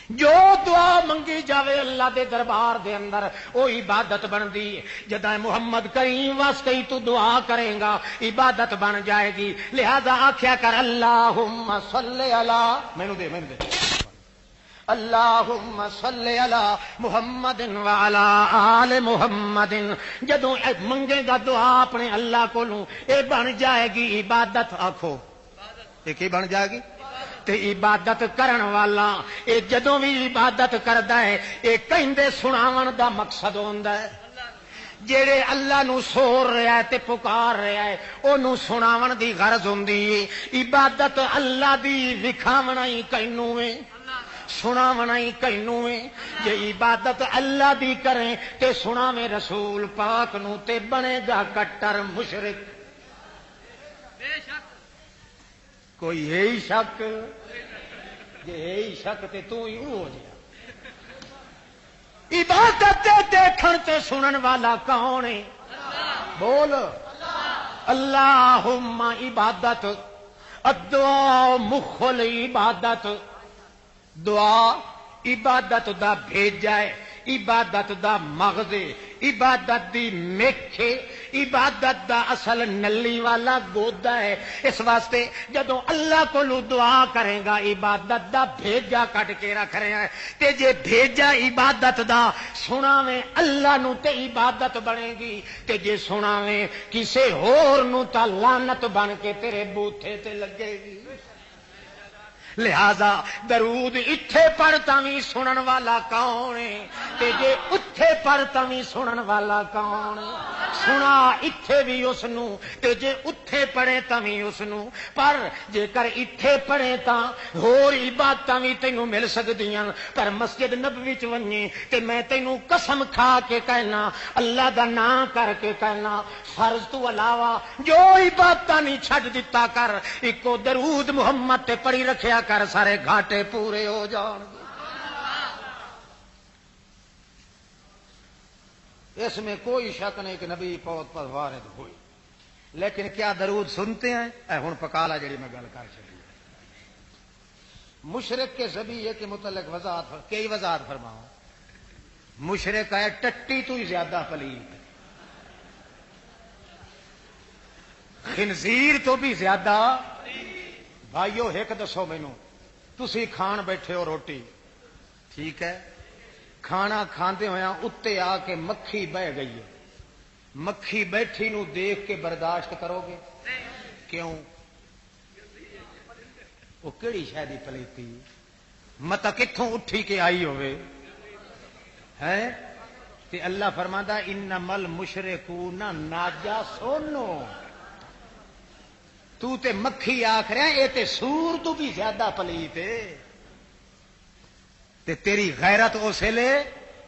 جو دعا منگی جاوے اللہ دے دربار دے اندر او عبادت بن دی. جدہ محمد کریم واسطے ہی تو دعا کریں گا عبادت بن جائے گی. لہذا آکھیا کر اللہم صلی علی میں دے اللہم صلی علی محمد وعلی آل محمد. جدوں منگے گا دعا اپنے اللہ کولوں اے بن جائے گی عبادت. آکھو اے کی بن جائے گی؟ تے عبادت کرن والا اے جدوں بھی عبادت کردا ہے اے کہندے سناون دا مقصد ہوندا ہے. جڑے اللہ نو سور رہا ہے تے پکار رہا ہے اونوں سناون دی غرض ہوندی ہے. عبادت اللہ دی وکھاونا ہی کینوں ہے سناونا ہی کینوں ہے. جے عبادت اللہ دی کریں تے سناویں رسول پاک نو تے بنے گا کٹر مشرک. بے شک کوئی ہے ہی شک جے ہے ہی شک تے تو ہی ہو جائے. عبادت دیکھن تے سنن والا کون ہے؟ بول اللہم عبادت الدعاء مخ العبادت. دعا عبادت دا بھیجا ہے عبادت دا مغز عبادت دی مکھ عبادت دا اصل نلی والا گودا ہے. اس واسطے جدوں اللہ کو دعا کرے گا عبادت دا بھیجا کٹ کے رکھ رہے ہیں. تے جے بھیجا عبادت دا سناویں اللہ نو تے عبادت بنے گی تے جے سناویں کسے ہور نو تا لعنت بن کے تیرے بوتھے تے لگے گی. لہذا درود اتھے پڑھتا بھی سنن والا کون ہے تے جے اتھے پر تمی سنن والا کون سنا اتھے بھی اس نو تے جے اتھے پڑھے تمی اس نو پر جے کر اتھے پڑھے تا ہور عبادتاں وی تینوں مل سکدیاں پر مسجد نبوی چ ونجے تے میں تینوں قسم کھا کے کہنا اللہ دا نام کر کے کہنا فرض تو علاوہ جو عبادتاں نہیں چھڈ دتا کر اکو درود محمد تے پڑھی رکھیا کر سارے گھاٹے پورے ہو جان گے۔ اس میں کوئی شک نہیں کہ نبی پوت پر وارد ہوئی، لیکن کیا درود سنتے ہیں؟ اے ہن پکالا جڑی میں گل کر چلی مشرک کے ذبیحے کے متعلق وضاحت کئی وضاحت فرماؤں۔ مشرک ہے ٹٹی تو ہی زیادہ پلیت، خنزیر تو بھی زیادہ۔ بھائیو ایک دسو مینوں، تسی کھان بیٹھے ہو روٹی، ٹھیک ہے، کھانا کھاندے ہویا اتنے آ کے مکھی بہ گئی ہے، مکھی بیٹھی نو دیکھ کے برداشت کرو گے؟ کیوں؟ وہ کیڑی شے دی پلیتی مت کتھوں اٹھی کے آئی ہوئے ہے؟ تے اللہ فرماندا انما المشرکون ناجسون، تو تے مکھی آکھ رہا اے تے سور تو بھی زیادہ پلیت ہے، تے تیری غیرت اس ویلے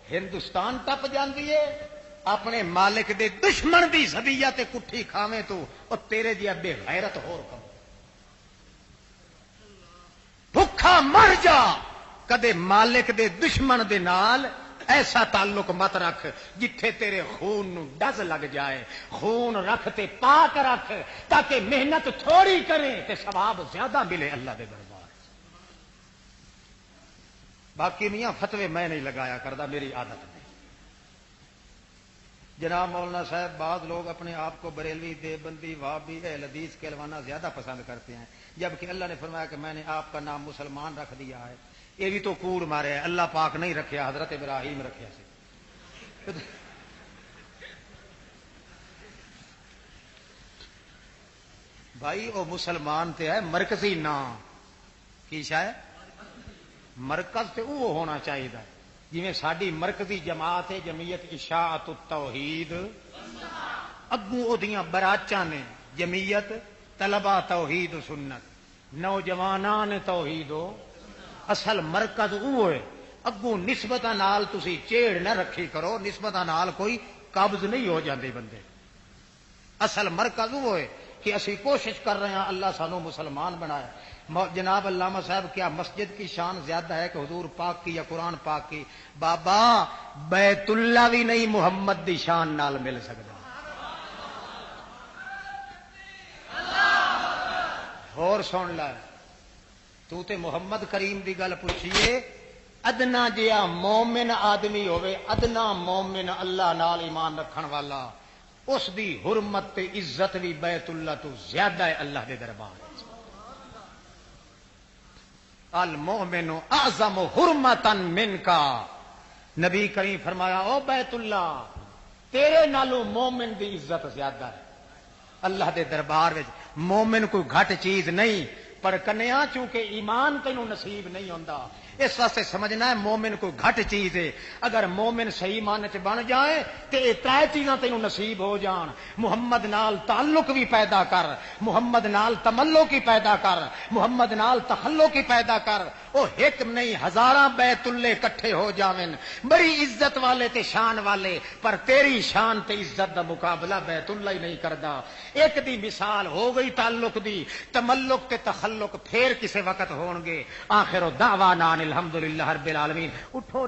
ہندوستان ٹپ جاندی ہے اپنے مالک دے دشمن دی ذبیحہ تے کٹھی کھاویں تو او تیرے جیا بے غیرت ہور کم بھکھا مر جا، کدے مالک دے دشمن دے نال ایسا تعلق مت رکھ جتھے تیرے خون نو ڈز لگ جائے، خون رکھ تے پاک رکھ تاکہ محنت تھوڑی کرے تے ثواب زیادہ ملے اللہ دے دربار۔ باقی میاں فتوے میں نہیں لگایا کرتا، میری عادت نہیں۔ جناب مولانا صاحب بعض لوگ اپنے آپ کو بریلوی دیوبندی وہابی اہل حدیث کہلوانا زیادہ پسند کرتے ہیں، جبکہ اللہ نے فرمایا کہ میں نے آپ کا نام مسلمان رکھ دیا ہے۔ یہ بھی تو کوڑ مارے ہے، اللہ پاک نہیں رکھیا، حضرت ابراہیم رکھیا سے۔ بھائی وہ مسلمان تے ہے مرکزی نام کی شاید مرکز تے وہ ہونا چاہیے، جی ساری مرکزی جماعت ہے جمعیت اشاعت التوحید، اگوں اودیاں براچاں نے جمعیت طلبہ توحید و سنت، نوجوانان توحید و اصل مرکز وہ ہے۔ اگوں نسبتاں نال تسی چیڑ نہ رکھی کرو، نسبتاں نال کوئی قابض نہیں ہو جاندے بندے، اصل مرکز وہ ہے کہ اسی کوشش کر رہے ہیں اللہ سانو مسلمان بنائے۔ جناب علامہ صاحب کیا مسجد کی شان زیادہ ہے کہ حضور پاک کی یا قرآن پاک کی؟ بابا بیت اللہ بھی نہیں محمد دی شان نال مل سکتا۔ اور سن لے، تو تے محمد کریم دی گل پوچھیے، ادنا جیا مومن آدمی ہوئے، ادنا مومن اللہ نال ایمان رکھن والا، اس دی حرمت تے عزت بھی بیت اللہ تو زیادہ ہے اللہ دے دربار۔ المؤمن اعظم حرمتا منکا، نبی کریم فرمایا او بیت اللہ تیرے نالوں مومن دی عزت زیادہ ہے اللہ دے دربار وچ۔ مومن کوئی گھٹ چیز نہیں، پر کنیا چونکہ ایمان تینوں نصیب نہیں ہوندا، اس واسطے سمجھنا ہے مومن کوئی گھٹ چیز ہے۔ اگر مومن صحیح معنی چ بن جائے تے یہ ترے چیزاں تینوں نصیب ہو جان۔ محمد نال تعلق بھی پیدا کر، محمد نال تملق کی پیدا کر، محمد نال تخلق کی پیدا کر، او ایک نہیں ہزاراں بیت اللہ کٹھے ہو جاویں، بڑی عزت والے تے شان والے، پر تیری شان تے عزت دا مقابلہ بیت اللہ ہی نہیں کردا۔ ایک دی مثال ہو گئی تعلق دی، تملق تے تخلق پھر کسے وقت ہون گے۔ آخر دعوانا الحمدللہ رب العالمین۔ اٹھو